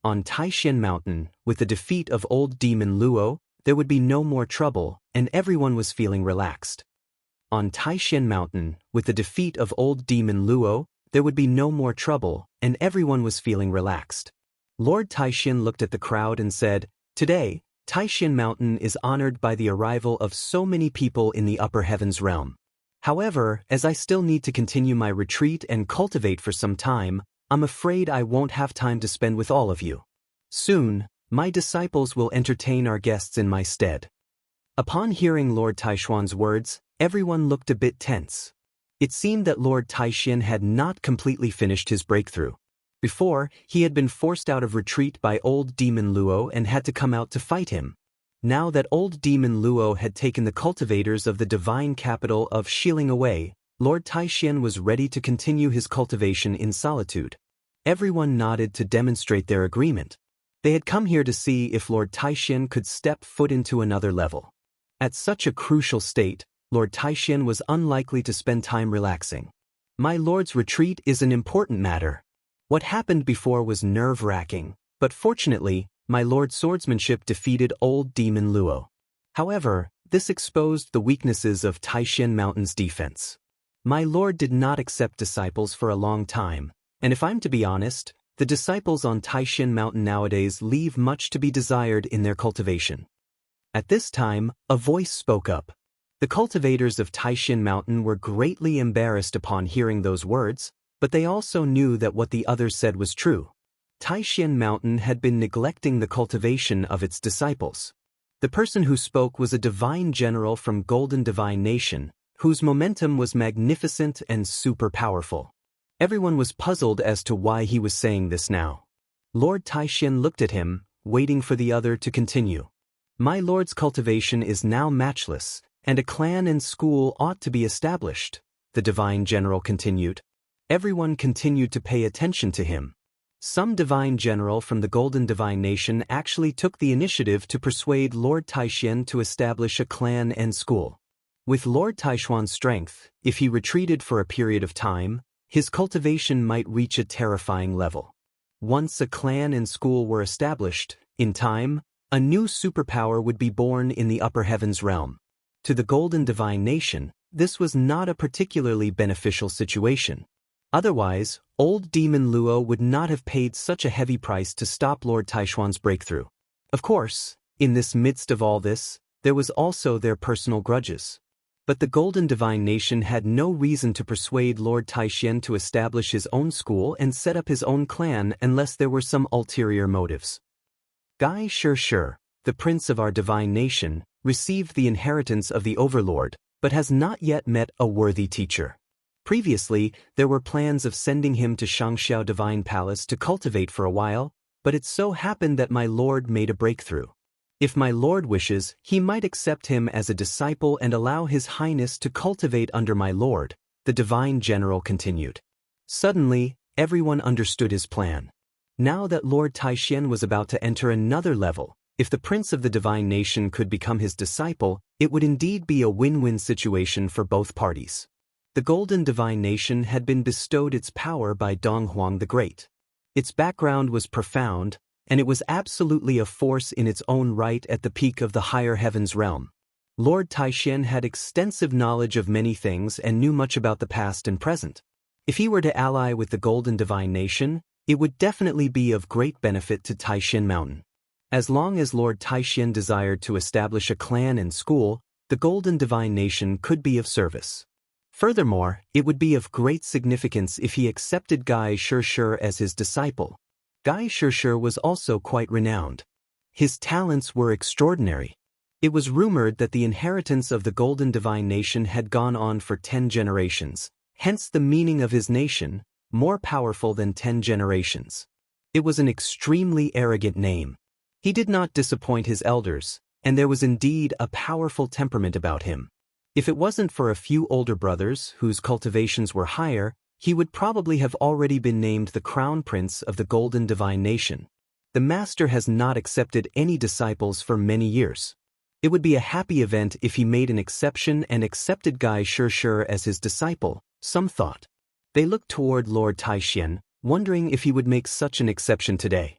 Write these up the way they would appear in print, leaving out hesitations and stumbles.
On Taishan Mountain, with the defeat of old demon Luo, there would be no more trouble, and everyone was feeling relaxed. On Taishan Mountain, with the defeat of old demon Luo, there would be no more trouble, and everyone was feeling relaxed. Lord Taishan looked at the crowd and said, "Today, Taishan Mountain is honored by the arrival of so many people in the upper heavens realm. However, as I still need to continue my retreat and cultivate for some time, I'm afraid I won't have time to spend with all of you. Soon, my disciples will entertain our guests in my stead." Upon hearing Lord Taishuan's words, everyone looked a bit tense. It seemed that Lord Taishan had not completely finished his breakthrough. Before, he had been forced out of retreat by old demon Luo and had to come out to fight him. Now that old demon Luo had taken the cultivators of the divine capital of Shiling away, Lord Taishan was ready to continue his cultivation in solitude. Everyone nodded to demonstrate their agreement. They had come here to see if Lord Taishan could step foot into another level. At such a crucial state, Lord Taishan was unlikely to spend time relaxing. My lord's retreat is an important matter. What happened before was nerve-wracking, but fortunately, my lord's swordsmanship defeated old demon Luo. However, this exposed the weaknesses of Taishan Mountain's defense. My lord did not accept disciples for a long time, and if I'm to be honest, the disciples on Taishan Mountain nowadays leave much to be desired in their cultivation. At this time, a voice spoke up. The cultivators of Taishan Mountain were greatly embarrassed upon hearing those words, but they also knew that what the others said was true. Taishan Mountain had been neglecting the cultivation of its disciples. The person who spoke was a divine general from Golden Divine Nation, whose momentum was magnificent and super powerful. Everyone was puzzled as to why he was saying this now. Lord Taishan looked at him, waiting for the other to continue. My lord's cultivation is now matchless, and a clan and school ought to be established, the divine general continued. Everyone continued to pay attention to him. Some divine general from the Golden Divine Nation actually took the initiative to persuade Lord Taishan to establish a clan and school. With Lord Taishuan's strength, if he retreated for a period of time, his cultivation might reach a terrifying level. Once a clan and school were established, in time, a new superpower would be born in the upper heavens realm. To the Golden Divine Nation, this was not a particularly beneficial situation. Otherwise, old demon Luo would not have paid such a heavy price to stop Lord Taishuan's breakthrough. Of course, in this midst of all this, there was also their personal grudges. But the Golden Divine Nation had no reason to persuade Lord Taishan to establish his own school and set up his own clan unless there were some ulterior motives. Gai Shi, the prince of our divine nation, received the inheritance of the overlord, but has not yet met a worthy teacher. Previously, there were plans of sending him to Shangxiao Divine Palace to cultivate for a while, but it so happened that my lord made a breakthrough. If my lord wishes, he might accept him as a disciple and allow his highness to cultivate under my lord, the divine general continued. Suddenly, everyone understood his plan. Now that Lord Taishan was about to enter another level, if the prince of the divine nation could become his disciple, it would indeed be a win-win situation for both parties. The Golden Divine Nation had been bestowed its power by Donghuang the Great. Its background was profound, and it was absolutely a force in its own right at the peak of the higher heavens realm. Lord Taishan had extensive knowledge of many things and knew much about the past and present. If he were to ally with the Golden Divine Nation, it would definitely be of great benefit to Taishan Mountain. As long as Lord Taishan desired to establish a clan and school, the Golden Divine Nation could be of service. Furthermore, it would be of great significance if he accepted Gai Shi as his disciple. Gai Shi was also quite renowned. His talents were extraordinary. It was rumored that the inheritance of the Golden Divine Nation had gone on for 10 generations, hence the meaning of his nation, more powerful than 10 generations. It was an extremely arrogant name. He did not disappoint his elders, and there was indeed a powerful temperament about him. If it wasn't for a few older brothers whose cultivations were higher, he would probably have already been named the Crown Prince of the Golden Divine Nation. The Master has not accepted any disciples for many years. It would be a happy event if he made an exception and accepted Gai Shi as his disciple, some thought. They looked toward Lord Taishan, wondering if he would make such an exception today.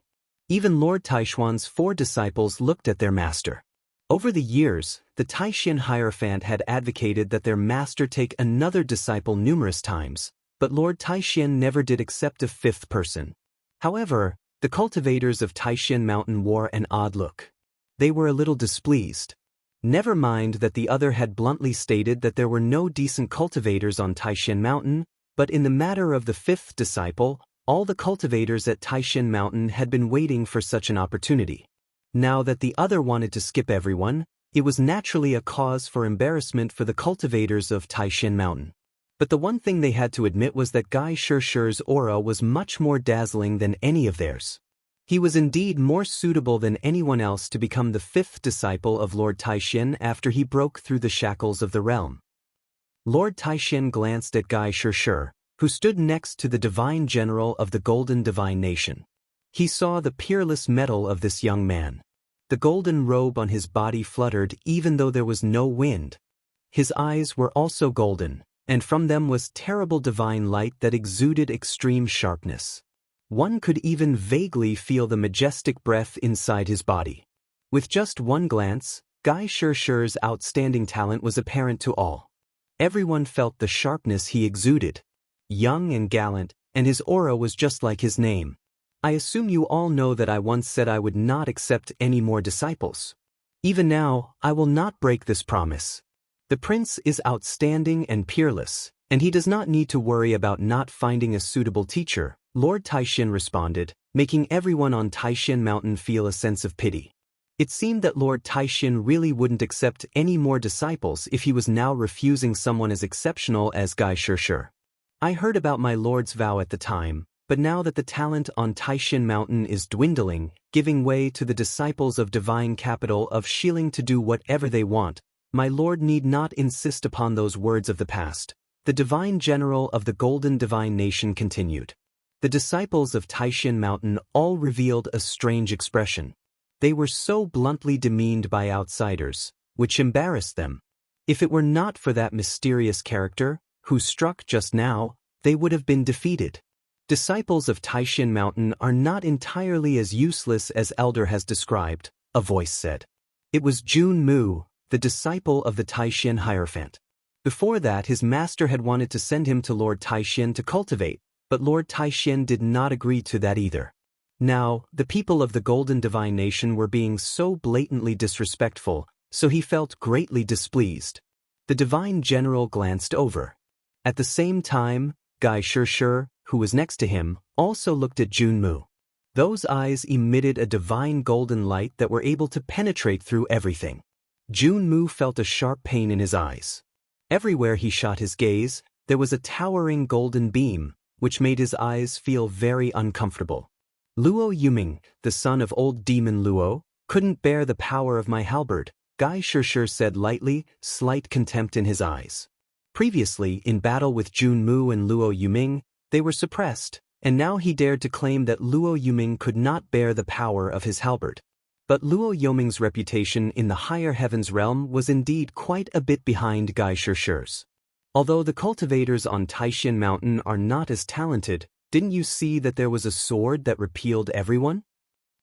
Even Lord Taishuan's 4 disciples looked at their master. Over the years, the Taishan Hierophant had advocated that their master take another disciple numerous times, but Lord Taishan never did accept a 5th person. However, the cultivators of Taishan Mountain wore an odd look. They were a little displeased. Never mind that the other had bluntly stated that there were no decent cultivators on Taishan Mountain, but in the matter of the 5th disciple, all the cultivators at Taishan Mountain had been waiting for such an opportunity. Now that the other wanted to skip everyone, it was naturally a cause for embarrassment for the cultivators of Taishan Mountain. But the one thing they had to admit was that Guy Shishir's aura was much more dazzling than any of theirs. He was indeed more suitable than anyone else to become the 5th disciple of Lord Taishan after he broke through the shackles of the realm. Lord Taishan glanced at Guy Shishir, who stood next to the divine general of the Golden Divine Nation. He saw the peerless mettle of this young man. The golden robe on his body fluttered even though there was no wind. His eyes were also golden, and from them was terrible divine light that exuded extreme sharpness. One could even vaguely feel the majestic breath inside his body. With just one glance, Guy Shishir's outstanding talent was apparent to all. Everyone felt the sharpness he exuded. Young and gallant, and his aura was just like his name. I assume you all know that I once said I would not accept any more disciples. Even now, I will not break this promise. The prince is outstanding and peerless, and he does not need to worry about not finding a suitable teacher, Lord Taishan responded, making everyone on Taishan Mountain feel a sense of pity. It seemed that Lord Taishan really wouldn't accept any more disciples if he was now refusing someone as exceptional as Guy Shishir. I heard about my lord's vow at the time, but now that the talent on Taishan Mountain is dwindling, giving way to the disciples of divine capital of Shilling to do whatever they want, my lord need not insist upon those words of the past. The divine general of the Golden Divine Nation continued. The disciples of Taishan Mountain all revealed a strange expression. They were so bluntly demeaned by outsiders, which embarrassed them. If it were not for that mysterious character, who struck just now, they would have been defeated. Disciples of Taishan Mountain are not entirely as useless as Elder has described, a voice said. It was Jun Mu, the disciple of the Taishan Hierophant. Before that, his master had wanted to send him to Lord Taishan to cultivate, but Lord Taishan did not agree to that either. Now, the people of the Golden Divine Nation were being so blatantly disrespectful, so he felt greatly displeased. The divine general glanced over. At the same time, Guy Shishir, who was next to him, also looked at Jun Mu. Those eyes emitted a divine golden light that were able to penetrate through everything. Jun Mu felt a sharp pain in his eyes. Everywhere he shot his gaze, there was a towering golden beam, which made his eyes feel very uncomfortable. Luo Yuming, the son of old demon Luo, couldn't bear the power of my halberd, Guy Shishir said lightly, slight contempt in his eyes. Previously, in battle with Jun Mu and Luo Yuming, they were suppressed, and now he dared to claim that Luo Yuming could not bear the power of his halberd. But Luo Yuming's reputation in the higher heavens realm was indeed quite a bit behind Guy Shishir's. Although the cultivators on Taishan Mountain are not as talented, didn't you see that there was a sword that repelled everyone?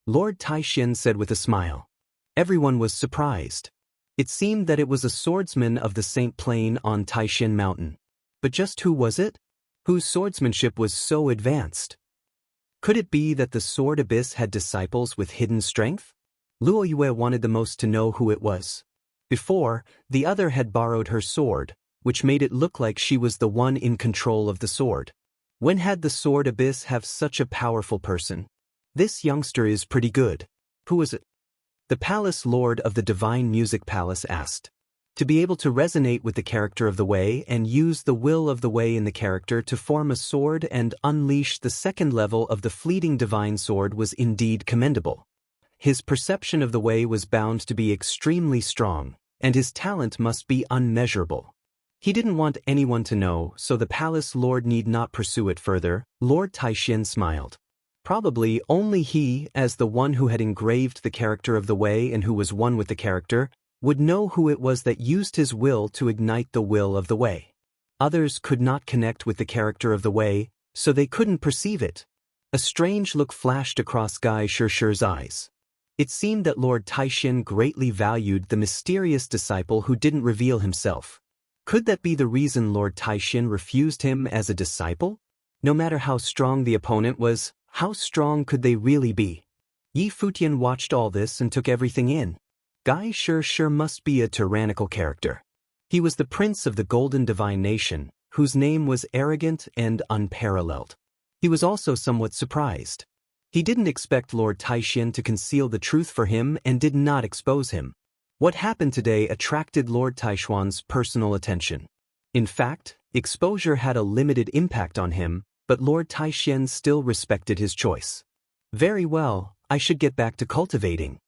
Lord Taishan said with a smile. Everyone was surprised. It seemed that it was a swordsman of the Saint Plain on Taishan Mountain. But just who was it? Whose swordsmanship was so advanced? Could it be that the Sword Abyss had disciples with hidden strength? Luo Yue wanted the most to know who it was. Before, the other had borrowed her sword, which made it look like she was the one in control of the sword. When had the Sword Abyss have such a powerful person? This youngster is pretty good. Who is it? The Palace Lord of the Divine Music Palace asked. To be able to resonate with the character of the Way and use the will of the Way in the character to form a sword and unleash the second level of the fleeting divine sword was indeed commendable. His perception of the Way was bound to be extremely strong, and his talent must be unmeasurable. He didn't want anyone to know, so the Palace Lord need not pursue it further. Lord Taishan smiled. Probably only he, as the one who had engraved the character of the Way and who was one with the character, would know who it was that used his will to ignite the will of the Way. Others could not connect with the character of the Way, so they couldn't perceive it. A strange look flashed across Gai Shirshir's eyes. It seemed that Lord Taishin greatly valued the mysterious disciple who didn't reveal himself. Could that be the reason Lord Taishin refused him as a disciple? No matter how strong the opponent was, how strong could they really be? Yi Futian watched all this and took everything in. Gai Shirshir must be a tyrannical character. He was the prince of the Golden Divine Nation, whose name was arrogant and unparalleled. He was also somewhat surprised. He didn't expect Lord Taishin to conceal the truth for him and did not expose him. What happened today attracted Lord Taishuan's personal attention. In fact, exposure had a limited impact on him, but Lord Taishin still respected his choice. Very well, I should get back to cultivating.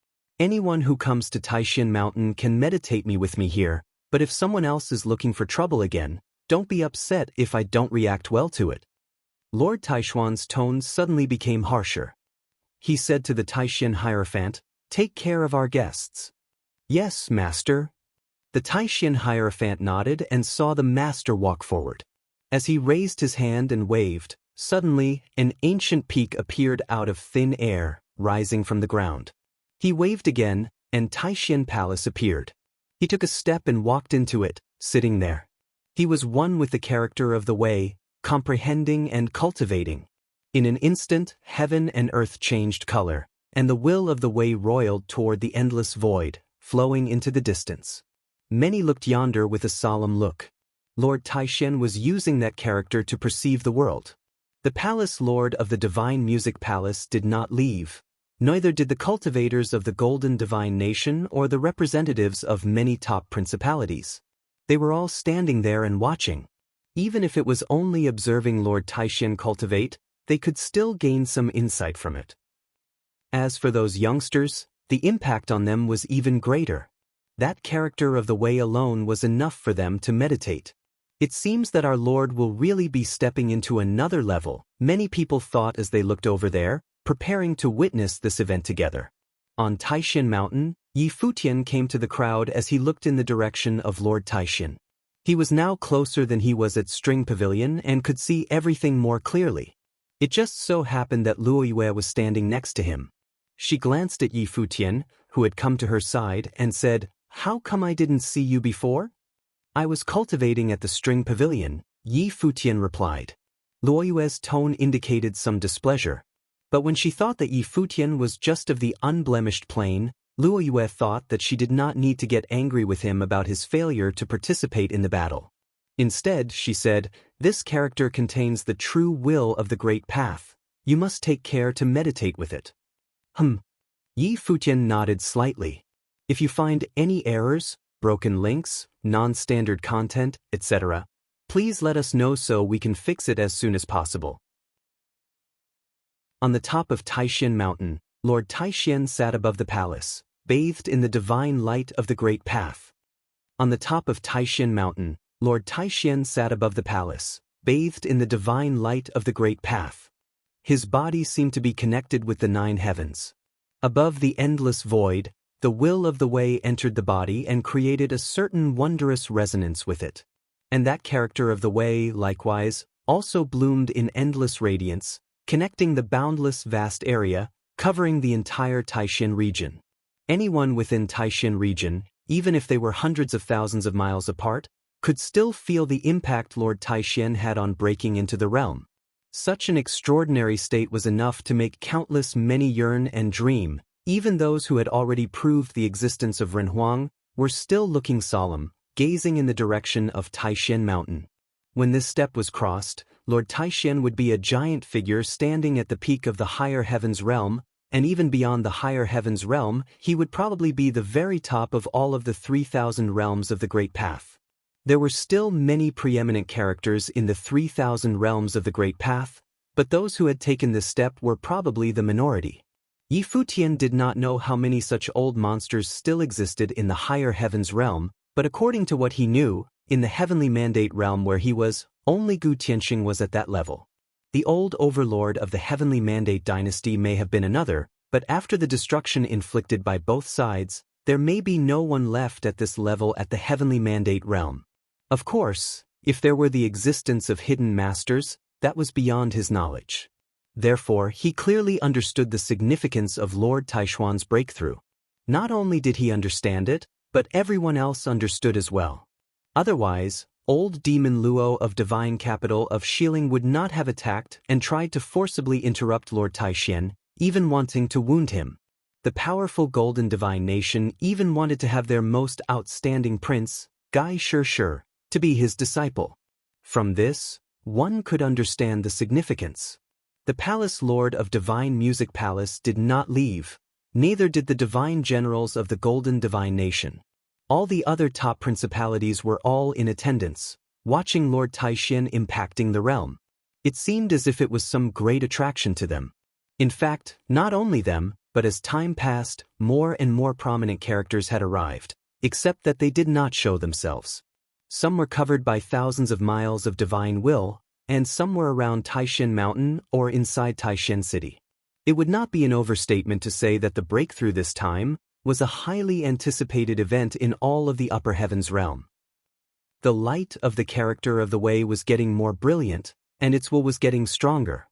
Anyone who comes to Taishin Mountain can meditate with me here, but if someone else is looking for trouble again, don't be upset if I don't react well to it. Lord Taishuan's tone suddenly became harsher. He said to the Taishin Hierophant, "Take care of our guests." "Yes, master." The Taishin Hierophant nodded and saw the master walk forward. As he raised his hand and waved, suddenly, an ancient peak appeared out of thin air, rising from the ground. He waved again, and Taishin Palace appeared. He took a step and walked into it, sitting there. He was one with the character of the way, comprehending and cultivating. In an instant, heaven and earth changed color, and the will of the way roiled toward the endless void, flowing into the distance. Many looked yonder with a solemn look. Lord Taishin was using that character to perceive the world. The palace lord of the Divine Music Palace did not leave. Neither did the cultivators of the Golden Divine Nation or the representatives of many top principalities. They were all standing there and watching. Even if it was only observing Lord Taishin cultivate, they could still gain some insight from it. As for those youngsters, the impact on them was even greater. That character of the way alone was enough for them to meditate. It seems that our Lord will really be stepping into another level, many people thought as they looked over there, preparing to witness this event together. On Taishin Mountain, Yi Futian came to the crowd as he looked in the direction of Lord Taishin. He was now closer than he was at String Pavilion and could see everything more clearly. It just so happened that Luo Yue was standing next to him. She glanced at Yi Futian, who had come to her side, and said, "How come I didn't see you before?" "I was cultivating at the String Pavilion," Yi Futian replied. Luo Yue's tone indicated some displeasure. But when she thought that Yi Futian was just of the unblemished plane, Luo Yue thought that she did not need to get angry with him about his failure to participate in the battle. Instead, she said, "This character contains the true will of the Great Path. You must take care to meditate with it." Yi Futian nodded slightly. "If you find any errors, broken links, non-standard content, etc., please let us know so we can fix it as soon as possible." On the top of Taishin Mountain, Lord Taishin sat above the palace, bathed in the divine light of the Great Path. On the top of Taishin Mountain, Lord Taishin sat above the palace, bathed in the divine light of the Great Path. His body seemed to be connected with the 9 heavens. Above the endless void, the will of the way entered the body and created a certain wondrous resonance with it. And that character of the way, likewise, also bloomed in endless radiance, connecting the boundless vast area, covering the entire Taishin region. Anyone within Taishin region, even if they were hundreds of thousands of miles apart, could still feel the impact Lord Taishin had on breaking into the realm. Such an extraordinary state was enough to make countless many yearn and dream. Even those who had already proved the existence of Renhuang were still looking solemn, gazing in the direction of Taishin Mountain. When this step was crossed, Lord Taishin would be a giant figure standing at the peak of the higher heavens realm, and even beyond the higher heavens realm, he would probably be the very top of all of the 3,000 realms of the Great Path. There were still many preeminent characters in the 3,000 realms of the Great Path, but those who had taken this step were probably the minority. Yi Futian did not know how many such old monsters still existed in the higher heavens realm, but according to what he knew, in the heavenly mandate realm where he was, only Gu Tianxing was at that level. The old overlord of the heavenly mandate dynasty may have been another, but after the destruction inflicted by both sides, there may be no one left at this level at the heavenly mandate realm. Of course, if there were the existence of hidden masters, that was beyond his knowledge. Therefore, he clearly understood the significance of Lord Taishuan's breakthrough. Not only did he understand it, but everyone else understood as well. Otherwise, old demon Luo of divine capital of Xiling would not have attacked and tried to forcibly interrupt Lord Taishan, even wanting to wound him. The powerful golden divine nation even wanted to have their most outstanding prince, Gai Shi, to be his disciple. From this, one could understand the significance. The palace lord of divine music palace did not leave, neither did the divine generals of the golden divine nation. All the other top principalities were all in attendance, watching Lord Taishan impacting the realm. It seemed as if it was some great attraction to them. In fact, not only them, but as time passed, more and more prominent characters had arrived, except that they did not show themselves. Some were covered by thousands of miles of divine will, and some were around Taishan Mountain or inside Taishan City. It would not be an overstatement to say that the breakthrough this time was a highly anticipated event in all of the upper heavens realm. The light of the character of the way was getting more brilliant, and its will was getting stronger.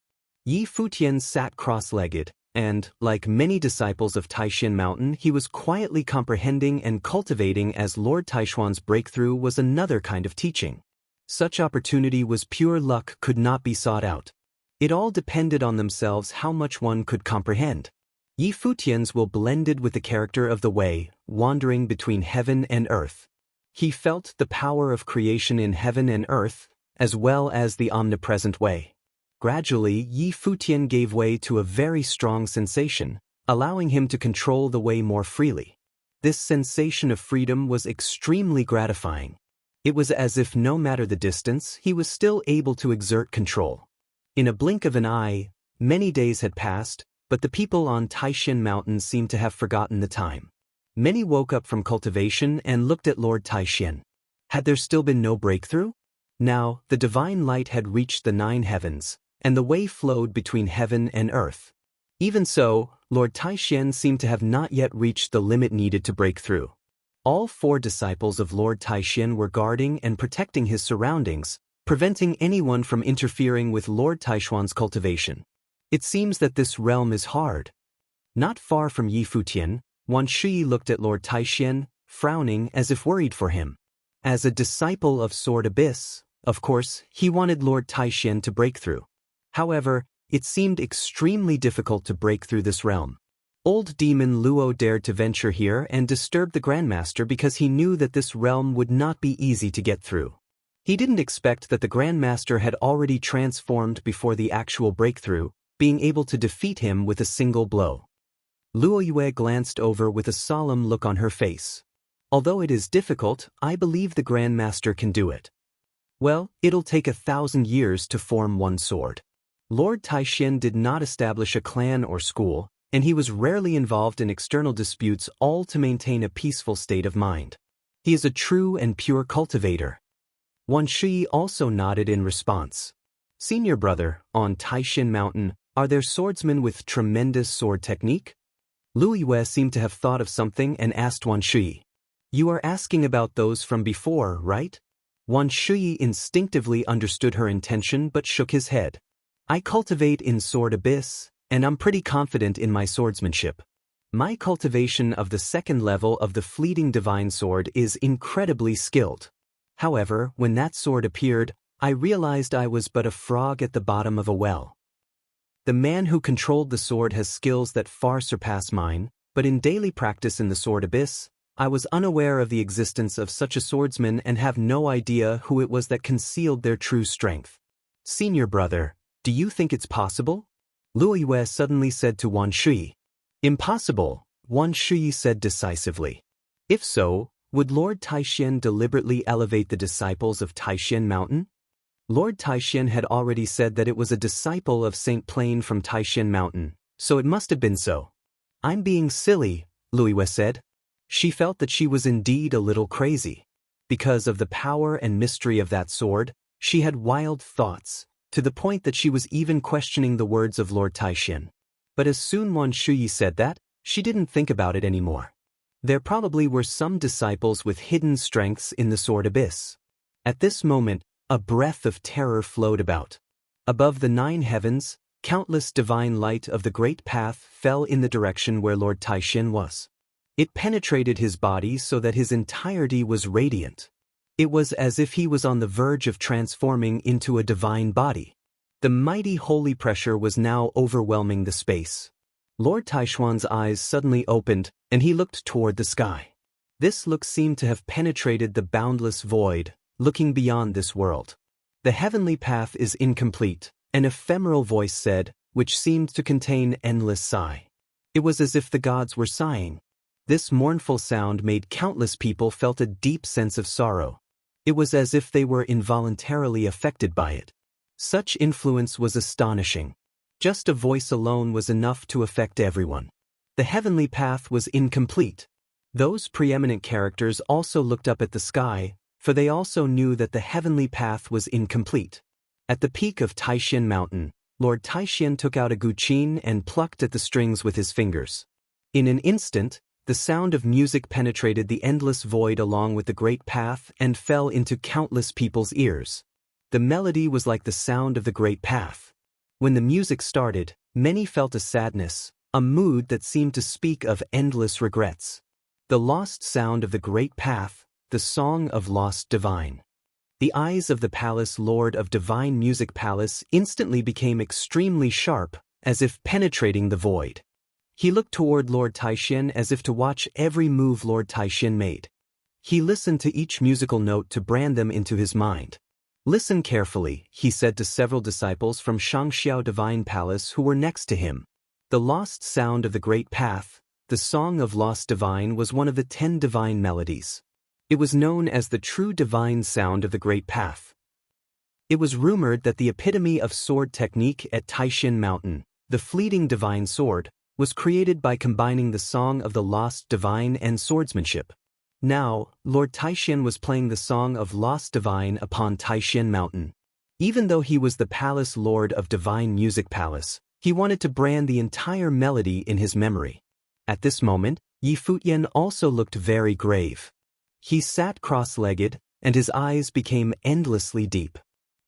Yi Futian sat cross-legged, and, like many disciples of Taishan Mountain, he was quietly comprehending and cultivating as Lord Taishuan's breakthrough was another kind of teaching. Such opportunity was pure luck, could not be sought out. It all depended on themselves how much one could comprehend. Yi Futian's will blended with the character of the way, wandering between heaven and earth. He felt the power of creation in heaven and earth, as well as the omnipresent way. Gradually, Yi Futian gave way to a very strong sensation, allowing him to control the way more freely. This sensation of freedom was extremely gratifying. It was as if no matter the distance, he was still able to exert control. In a blink of an eye, many days had passed, but the people on Taishan Mountain seemed to have forgotten the time. Many woke up from cultivation and looked at Lord Taishan. Had there still been no breakthrough? Now, the divine light had reached the 9 heavens, and the way flowed between heaven and earth. Even so, Lord Taishan seemed to have not yet reached the limit needed to break through. All 4 disciples of Lord Taishan were guarding and protecting his surroundings, preventing anyone from interfering with Lord Taishuan's cultivation. It seems that this realm is hard. Not far from Yi Futian, Wan Shi looked at Lord Taishan, frowning as if worried for him. As a disciple of Sword Abyss, of course, he wanted Lord Taishan to break through. However, it seemed extremely difficult to break through this realm. Old demon Luo dared to venture here and disturb the Grandmaster because he knew that this realm would not be easy to get through. He didn't expect that the Grandmaster had already transformed before the actual breakthrough, being able to defeat him with a single blow. Luo Yue glanced over with a solemn look on her face. Although it is difficult, I believe the Grandmaster can do it. Well, it'll take 1,000 years to form one sword. Lord Taishan did not establish a clan or school, and he was rarely involved in external disputes, all to maintain a peaceful state of mind. He is a true and pure cultivator. Wan Shi also nodded in response. Senior brother, on Taishan Mountain, are there swordsmen with tremendous sword technique? Lu Yue seemed to have thought of something and asked Wan Shi. You are asking about those from before, right? Wan Shi instinctively understood her intention but shook his head. I cultivate in Sword Abyss, and I'm pretty confident in my swordsmanship. My cultivation of the 2nd level of the fleeting divine sword is incredibly skilled. However, when that sword appeared, I realized I was but a frog at the bottom of a well. The man who controlled the sword has skills that far surpass mine, but in daily practice in the Sword Abyss, I was unaware of the existence of such a swordsman and have no idea who it was that concealed their true strength. Senior brother, do you think it's possible? Luo Yue suddenly said to Wan Shi. Impossible, Wan Shi said decisively. If so, would Lord Taishan deliberately elevate the disciples of Taishan Mountain? Lord Taishan had already said that it was a disciple of Saint Plain from Taishan Mountain, so it must have been so. I'm being silly, Luo Yue said. She felt that she was indeed a little crazy. Because of the power and mystery of that sword, she had wild thoughts, to the point that she was even questioning the words of Lord Taishan. But as soon Wan Shi said that, she didn't think about it anymore. There probably were some disciples with hidden strengths in the Sword Abyss. At this moment, a breath of terror flowed about. Above the 9 heavens, countless divine light of the great path fell in the direction where Lord Taishin was. It penetrated his body so that his entirety was radiant. It was as if he was on the verge of transforming into a divine body. The mighty holy pressure was now overwhelming the space. Lord Taishuan's eyes suddenly opened, and he looked toward the sky. This look seemed to have penetrated the boundless void, looking beyond this world. The heavenly path is incomplete, an ephemeral voice said, which seemed to contain endless sigh. It was as if the gods were sighing. This mournful sound made countless people felt a deep sense of sorrow. It was as if they were involuntarily affected by it. Such influence was astonishing. Just a voice alone was enough to affect everyone. The heavenly path was incomplete. Those preeminent characters also looked up at the sky, for they also knew that the heavenly path was incomplete. At the peak of Taishin Mountain, Lord Taishin took out a guqin and plucked at the strings with his fingers. In an instant, the sound of music penetrated the endless void along with the great path and fell into countless people's ears. The melody was like the sound of the great path. When the music started, many felt a sadness, a mood that seemed to speak of endless regrets. The lost sound of the great path, the song of lost divine. The eyes of the palace lord of divine music palace instantly became extremely sharp, as if penetrating the void. He looked toward Lord Taishin as if to watch every move Lord Taishin made. He listened to each musical note to brand them into his mind. Listen carefully, he said to several disciples from Shangxiao Divine Palace who were next to him. The lost sound of the great path, the song of lost divine, was one of the 10 divine melodies. It was known as the true divine sound of the great path. It was rumored that the epitome of sword technique at Taishin Mountain, the fleeting divine sword, was created by combining the song of the lost divine and swordsmanship. Now, Lord Taishin was playing the song of lost divine upon Taishin Mountain. Even though he was the palace lord of Divine Music Palace, he wanted to brand the entire melody in his memory. At this moment, Futian also looked very grave. He sat cross-legged, and his eyes became endlessly deep.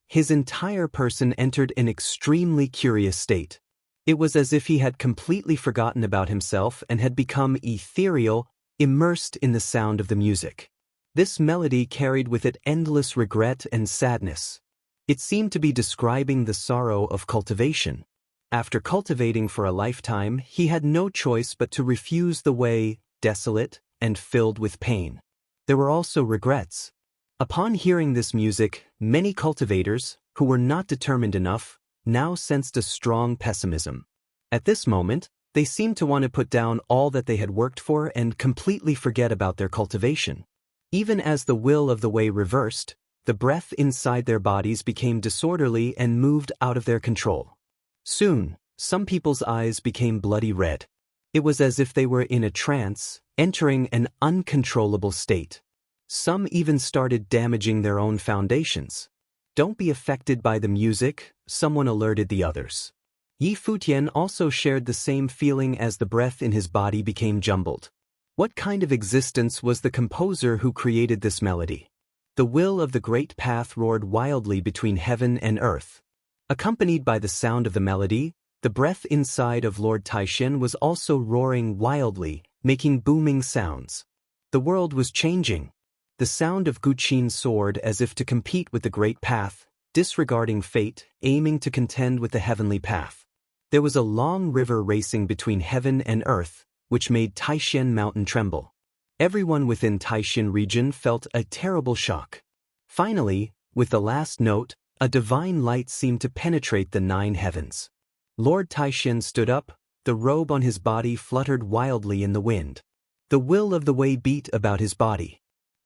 His entire person entered an extremely curious state. It was as if he had completely forgotten about himself and had become ethereal, immersed in the sound of the music. This melody carried with it endless regret and sadness. It seemed to be describing the sorrow of cultivation. After cultivating for a lifetime, he had no choice but to refuse the way, desolate and filled with pain. There were also regrets. Upon hearing this music, many cultivators, who were not determined enough, now sensed a strong pessimism. At this moment, they seemed to want to put down all that they had worked for and completely forget about their cultivation. Even as the will of the way reversed, the breath inside their bodies became disorderly and moved out of their control. Soon, some people's eyes became bloody red. It was as if they were in a trance, entering an uncontrollable state. Some even started damaging their own foundations. Don't be affected by the music, someone alerted the others. Futian also shared the same feeling as the breath in his body became jumbled. What kind of existence was the composer who created this melody? The will of the great path roared wildly between heaven and earth. Accompanied by the sound of the melody, the breath inside of Lord Taishin was also roaring wildly, making booming sounds. The world was changing. The sound of Guqin's sword as if to compete with the great path, disregarding fate, aiming to contend with the heavenly path. There was a long river racing between heaven and earth, which made Taishin Mountain tremble. Everyone within Taishin region felt a terrible shock. Finally, with the last note, a divine light seemed to penetrate the 9 heavens. Lord Taishin stood up, the robe on his body fluttered wildly in the wind. The will of the way beat about his body.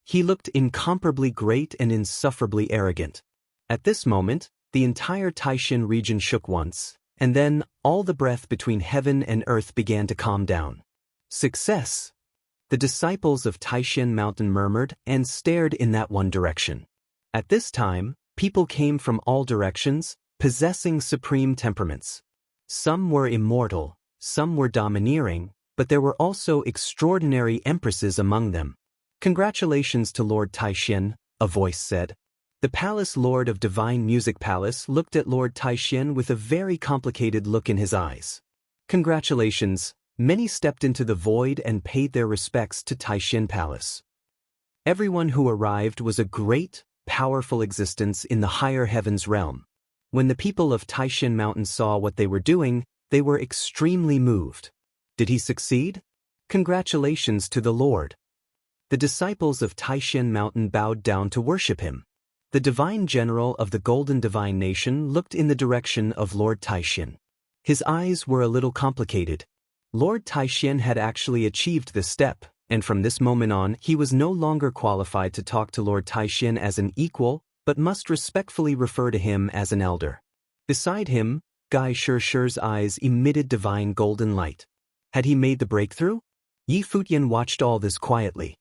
He looked incomparably great and insufferably arrogant. At this moment, the entire Taishin region shook once, and then all the breath between heaven and earth began to calm down. Success! The disciples of Taishin Mountain murmured and stared in that one direction. At this time, people came from all directions, possessing supreme temperaments. Some were immortal, some were domineering, but there were also extraordinary empresses among them. Congratulations to Lord Taishin, a voice said. The palace lord of Divine Music Palace looked at Lord Taishin with a very complicated look in his eyes. Congratulations, many stepped into the void and paid their respects to Taishin Palace. Everyone who arrived was a great, powerful existence in the higher heavens realm. When the people of Taishin Mountain saw what they were doing, they were extremely moved. Did he succeed? Congratulations to the Lord. The disciples of Taishin Mountain bowed down to worship him. The divine general of the Golden Divine Nation looked in the direction of Lord Taishin. His eyes were a little complicated. Lord Taishin had actually achieved this step, and from this moment on he was no longer qualified to talk to Lord Taishin as an equal, but must respectfully refer to him as an elder. Beside him, Gai Shirshir's eyes emitted divine golden light. Had he made the breakthrough? Yi Futian watched all this quietly.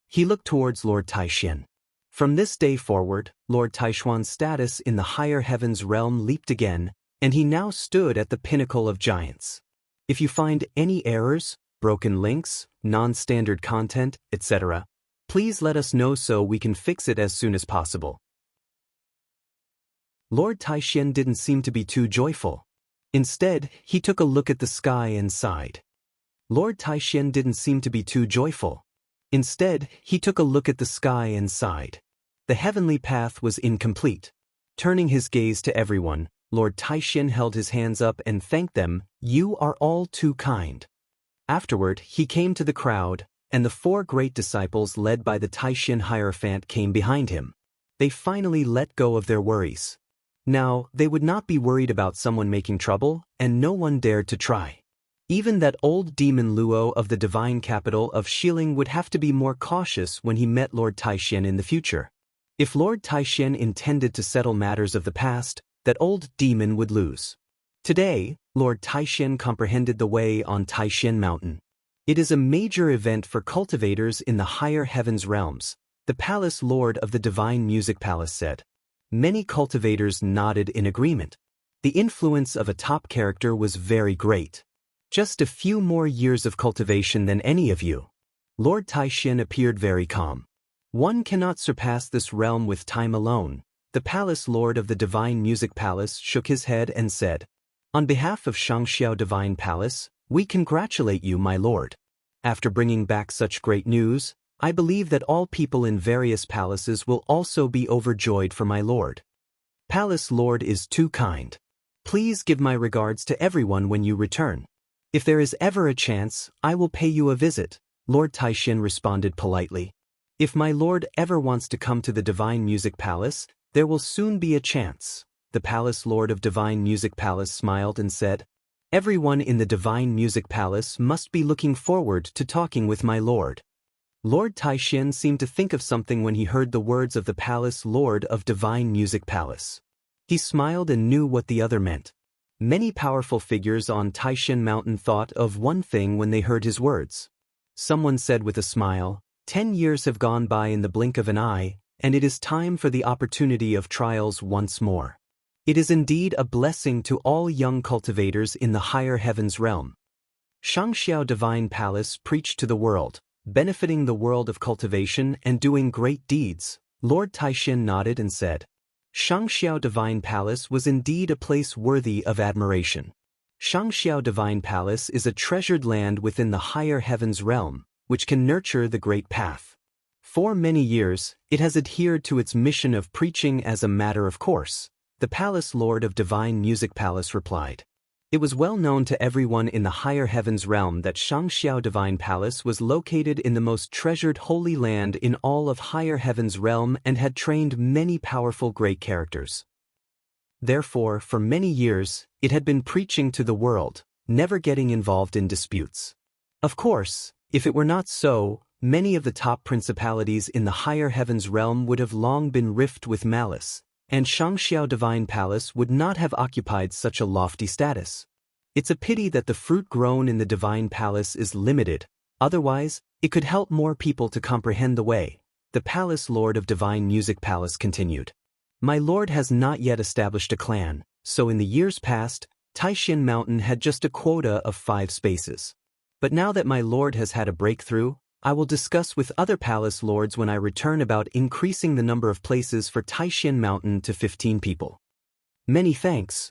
He looked towards Lord Taishin. From this day forward, Lord Taishuan's status in the higher heavens realm leaped again, and he now stood at the pinnacle of giants. If you find any errors, broken links, non-standard content, etc., please let us know so we can fix it as soon as possible. Lord Taishin didn't seem to be too joyful. Instead, he took a look at the sky and sighed. Lord Taishin didn't seem to be too joyful. Instead, he took a look at the sky and sighed. The heavenly path was incomplete. Turning his gaze to everyone, Lord Taishin held his hands up and thanked them. "You are all too kind." Afterward, he came to the crowd, and the 4 great disciples led by the Taishin Hierophant came behind him. They finally let go of their worries. Now, they would not be worried about someone making trouble, and no one dared to try. Even that old demon Luo of the divine capital of Xiling would have to be more cautious when he met Lord Taishin in the future. If Lord Taishin intended to settle matters of the past, that old demon would lose. Today, Lord Taishin comprehended the way on Taishin Mountain. It is a major event for cultivators in the higher heavens realms, the palace lord of the Divine Music Palace said. Many cultivators nodded in agreement. The influence of a top character was very great. Just a few more years of cultivation than any of you. Lord Taishin appeared very calm. One cannot surpass this realm with time alone. The palace lord of the Divine Music Palace shook his head and said, "On behalf of Shangxiao Divine Palace, we congratulate you, my lord. After bringing back such great news, I believe that all people in various palaces will also be overjoyed for my lord. Palace lord is too kind. Please give my regards to everyone when you return. If there is ever a chance, I will pay you a visit," Lord Taishin responded politely. "If my lord ever wants to come to the Divine Music Palace, there will soon be a chance." The palace lord of Divine Music Palace smiled and said, "Everyone in the Divine Music Palace must be looking forward to talking with my lord." Lord Taishin seemed to think of something when he heard the words of the palace lord of Divine Music Palace. He smiled and knew what the other meant. Many powerful figures on Taishin Mountain thought of one thing when they heard his words. Someone said with a smile, 10 years have gone by in the blink of an eye, and it is time for the opportunity of trials once more. It is indeed a blessing to all young cultivators in the higher heavens realm. Shangxiao Divine Palace preached to the world, benefiting the world of cultivation and doing great deeds. Lord Taishin nodded and said, "Shangxiao Divine Palace was indeed a place worthy of admiration. Shangxiao Divine Palace is a treasured land within the higher heavens realm, which can nurture the great path. For many years, it has adhered to its mission of preaching as a matter of course," the palace lord of Divine Music Palace replied. It was well known to everyone in the higher heavens realm that Shangxiao Divine Palace was located in the most treasured holy land in all of higher heavens realm and had trained many powerful great characters. Therefore, for many years, it had been preaching to the world, never getting involved in disputes. Of course, if it were not so, many of the top principalities in the higher heavens realm would have long been rift with malice, and Shangxiao Divine Palace would not have occupied such a lofty status. It's a pity that the fruit grown in the Divine Palace is limited, otherwise, it could help more people to comprehend the way, the palace lord of Divine Music Palace continued. My lord has not yet established a clan, so in the years past, Taishin Mountain had just a quota of 5 spaces. But now that my lord has had a breakthrough, I will discuss with other palace lords when I return about increasing the number of places for Taishan Mountain to 15 people. Many thanks.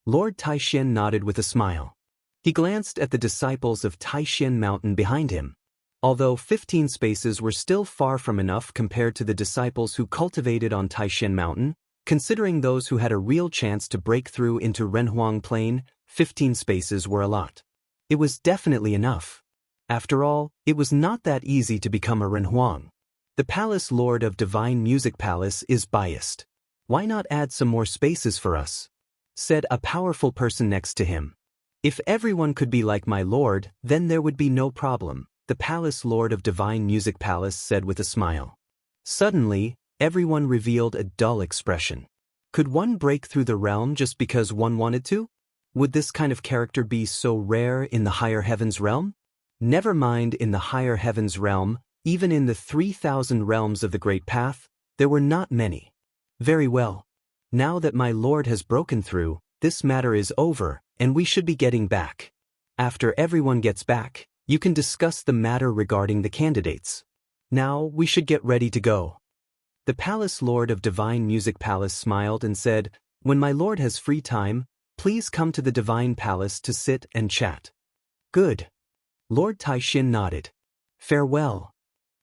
Lord Taishan nodded with a smile. He glanced at the disciples of Taishan Mountain behind him. Although 15 spaces were still far from enough compared to the disciples who cultivated on Taishan Mountain, considering those who had a real chance to break through into Renhuang Plain, 15 spaces were a lot. It was definitely enough. After all, it was not that easy to become a Renhuang. The Palace Lord of Divine Music Palace is biased. Why not add some more spaces for us? Said a powerful person next to him. If everyone could be like my lord, then there would be no problem, the Palace Lord of Divine Music Palace said with a smile. Suddenly, everyone revealed a dull expression. Could one break through the realm just because one wanted to? Would this kind of character be so rare in the higher heavens realm? Never mind in the higher heavens realm, even in the 3,000 realms of the Great Path, there were not many. Very well. Now that my lord has broken through, this matter is over, and we should be getting back. After everyone gets back, you can discuss the matter regarding the candidates. Now we should get ready to go. The Palace Lord of Divine Music Palace smiled and said, when my lord has free time, please come to the Divine Palace to sit and chat. Good. Lord Taishan nodded. Farewell.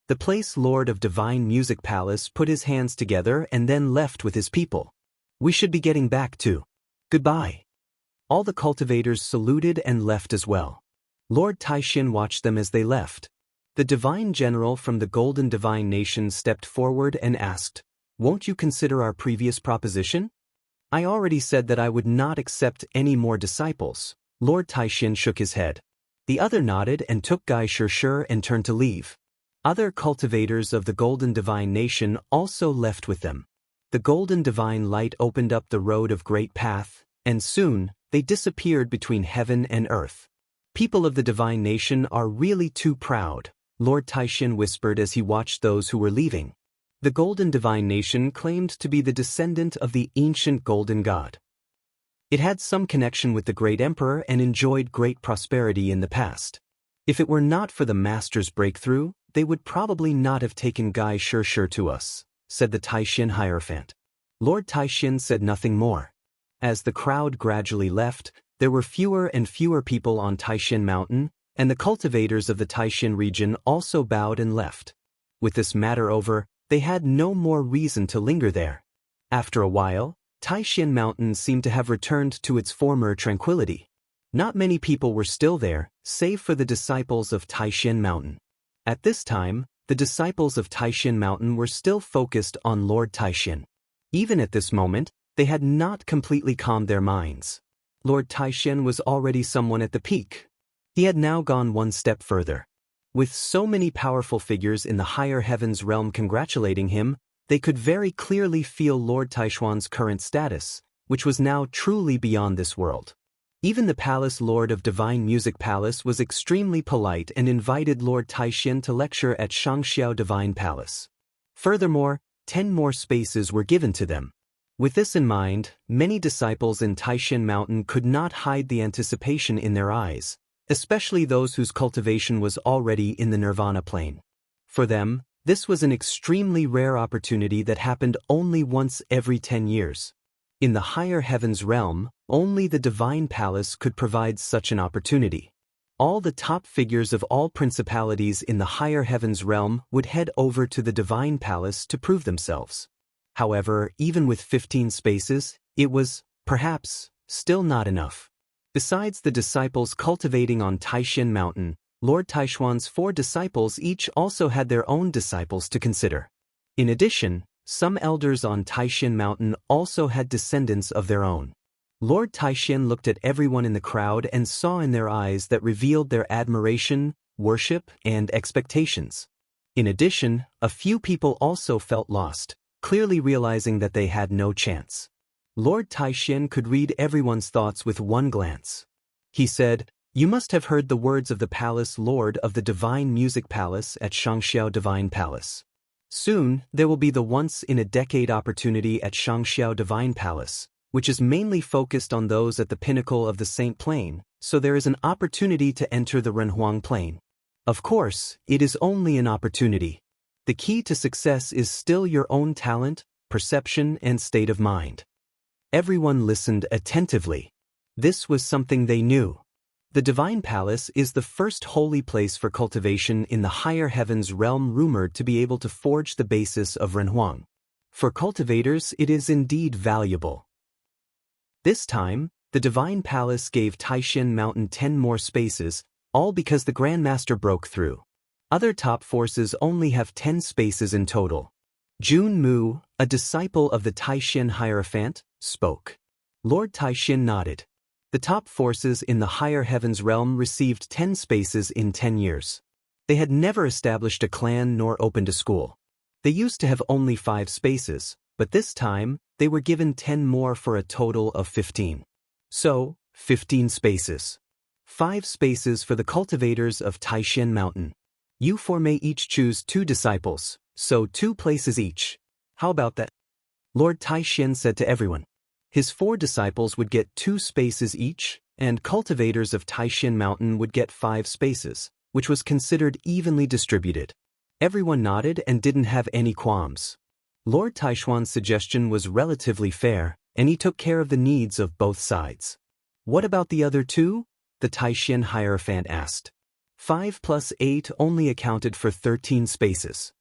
The Place Lord of Divine Music Palace put his hands together and then left with his people. We should be getting back too. Goodbye. All the cultivators saluted and left as well. Lord Taishan watched them as they left. The Divine General from the Golden Divine Nation stepped forward and asked, won't you consider our previous proposition? I already said that I would not accept any more disciples. Lord Taishan shook his head. The other nodded and took Gai Shirshir and turned to leave. Other cultivators of the Golden Divine Nation also left with them. The Golden Divine Light opened up the road of Great Path, and soon, they disappeared between heaven and earth. People of the Divine Nation are really too proud, Lord Taishan whispered as he watched those who were leaving. The Golden Divine Nation claimed to be the descendant of the ancient Golden God. It had some connection with the Great Emperor and enjoyed great prosperity in the past. If it were not for the Master's breakthrough, they would probably not have taken Gai Shirshir to us, said the Taishan Hierophant. Lord Taishan said nothing more. As the crowd gradually left, there were fewer and fewer people on Taishan Mountain, and the cultivators of the Taishan region also bowed and left. With this matter over, they had no more reason to linger there. After a while, Taishan Mountain seemed to have returned to its former tranquility. Not many people were still there, save for the disciples of Taishan Mountain. At this time, the disciples of Taishan Mountain were still focused on Lord Taishan. Even at this moment, they had not completely calmed their minds. Lord Taishan was already someone at the peak. He had now gone one step further. With so many powerful figures in the higher heavens realm congratulating him, they could very clearly feel Lord Taishuan's current status, which was now truly beyond this world. Even the Palace Lord of Divine Music Palace was extremely polite and invited Lord Taishan to lecture at Shangxiao Divine Palace. Furthermore, 10 more spaces were given to them. With this in mind, many disciples in Taishan Mountain could not hide the anticipation in their eyes, especially those whose cultivation was already in the Nirvana plane. For them, this was an extremely rare opportunity that happened only once every 10 years. In the higher heavens realm, only the Divine Palace could provide such an opportunity. All the top figures of all principalities in the higher heavens realm would head over to the Divine Palace to prove themselves. However, even with 15 spaces, it was, perhaps, still not enough. Besides the disciples cultivating on Taishan Mountain, Lord Taishuan's 4 disciples each also had their own disciples to consider. In addition, some elders on Taishan Mountain also had descendants of their own. Lord Taishan looked at everyone in the crowd and saw in their eyes that revealed their admiration, worship, and expectations. In addition, a few people also felt lost, clearly realizing that they had no chance. Lord Taishan could read everyone's thoughts with one glance. He said, "You must have heard the words of the Palace Lord of the Divine Music Palace at Shangxiao Divine Palace. Soon, there will be the once-in-a-decade opportunity at Shangxiao Divine Palace, which is mainly focused on those at the pinnacle of the Saint Plane, so there is an opportunity to enter the Renhuang Plane. Of course, it is only an opportunity. The key to success is still your own talent, perception, and state of mind. Everyone listened attentively. This was something they knew. The Divine Palace is the first holy place for cultivation in the higher heavens realm, rumored to be able to forge the basis of Renhuang. For cultivators, it is indeed valuable. This time, the Divine Palace gave Taishan Mountain 10 more spaces, all because the Grandmaster broke through. Other top forces only have 10 spaces in total. Jun Mu, a disciple of the Taishan Hierophant, spoke. Lord Taishan nodded. The top forces in the higher heavens realm received 10 spaces in 10 years. They had never established a clan nor opened a school. They used to have only 5 spaces, but this time, they were given 10 more for a total of 15. So, 15 spaces. 5 spaces for the cultivators of Taishan Mountain. You four may each choose 2 disciples, so 2 places each. How about that? Lord Taishan said to everyone. His 4 disciples would get 2 spaces each, and cultivators of Taishan Mountain would get 5 spaces, which was considered evenly distributed. Everyone nodded and didn't have any qualms. Lord Taishuan's suggestion was relatively fair, and he took care of the needs of both sides. What about the other 2? The Taishan Hierophant asked. 5 plus 8 only accounted for 13 spaces.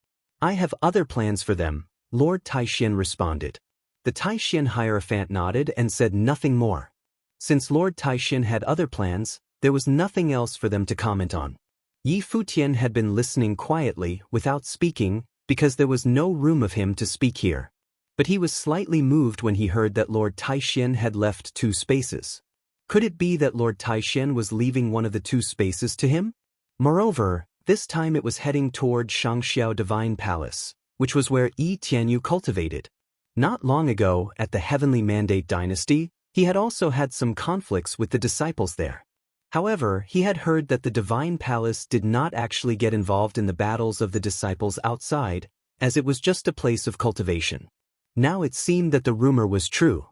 I have other plans for them, Lord Taishan responded. The Taishan Hierophant nodded and said nothing more. Since Lord Taishan had other plans, there was nothing else for them to comment on. Yi Futian had been listening quietly, without speaking, because there was no room of him to speak here. But he was slightly moved when he heard that Lord Taishan had left 2 spaces. Could it be that Lord Taishan was leaving one of the 2 spaces to him? Moreover, this time it was heading toward Shangxiao Divine Palace, which was where Yi Tianyu cultivated. Not long ago, at the Heavenly Mandate Dynasty, he had also had some conflicts with the disciples there. However, he had heard that the Divine Palace did not actually get involved in the battles of the disciples outside, as it was just a place of cultivation. Now it seemed that the rumor was true.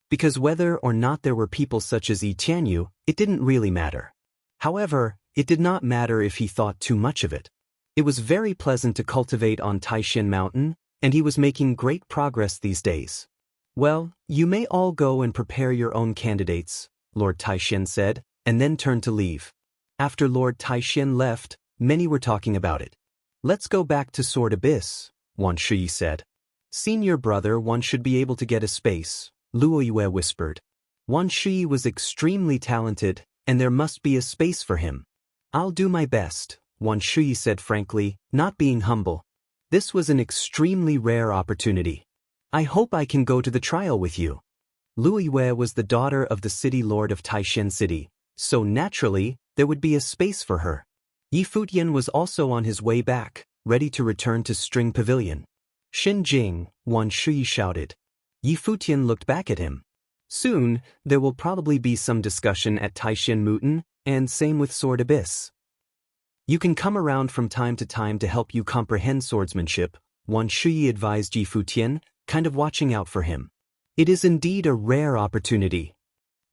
Because whether or not there were people such as Yi Tianyu, it didn't really matter. However, it did not matter if he thought too much of it. It was very pleasant to cultivate on Taishan Mountain, and he was making great progress these days. Well, you may all go and prepare your own candidates, Lord Taishan said, and then turned to leave. After Lord Taishan left, many were talking about it. Let's go back to Sword Abyss, Wan Shui said. Senior brother, one should be able to get a space, Luo Yue whispered. Wan Shui was extremely talented, and there must be a space for him. I'll do my best, Wan Shui said frankly, not being humble. This was an extremely rare opportunity. I hope I can go to the trial with you. Luo Yue was the daughter of the city lord of Taishan City, so naturally, there would be a space for her. Yi Futian was also on his way back, ready to return to String Pavilion. Xin Jing, Wan Shui shouted. Yi Futian looked back at him. Soon, there will probably be some discussion at Taishan Mountain, and same with Sword Abyss. You can come around from time to time to help you comprehend swordsmanship, Wan Shui advised Yi Futian, kind of watching out for him. It is indeed a rare opportunity.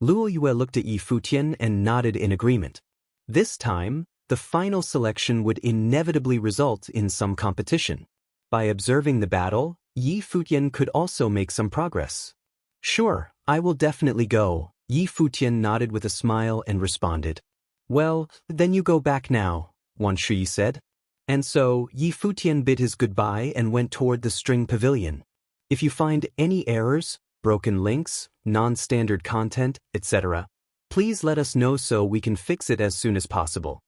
Luo Yue looked at Yi Futian and nodded in agreement. This time, the final selection would inevitably result in some competition. By observing the battle, Yi Futian could also make some progress. Sure, I will definitely go, Yi Futian nodded with a smile and responded. Well, then you go back now, Wan Shui said. And so, Yi Futian bid his goodbye and went toward the String Pavilion. If you find any errors, broken links, non-standard content, etc., please let us know so we can fix it as soon as possible.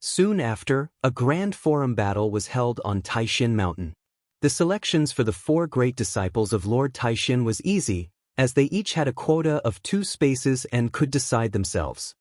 Soon after, a grand forum battle was held on Taishan Mountain. The selections for the 4 great disciples of Lord Taishan was easy, as they each had a quota of 2 spaces and could decide themselves.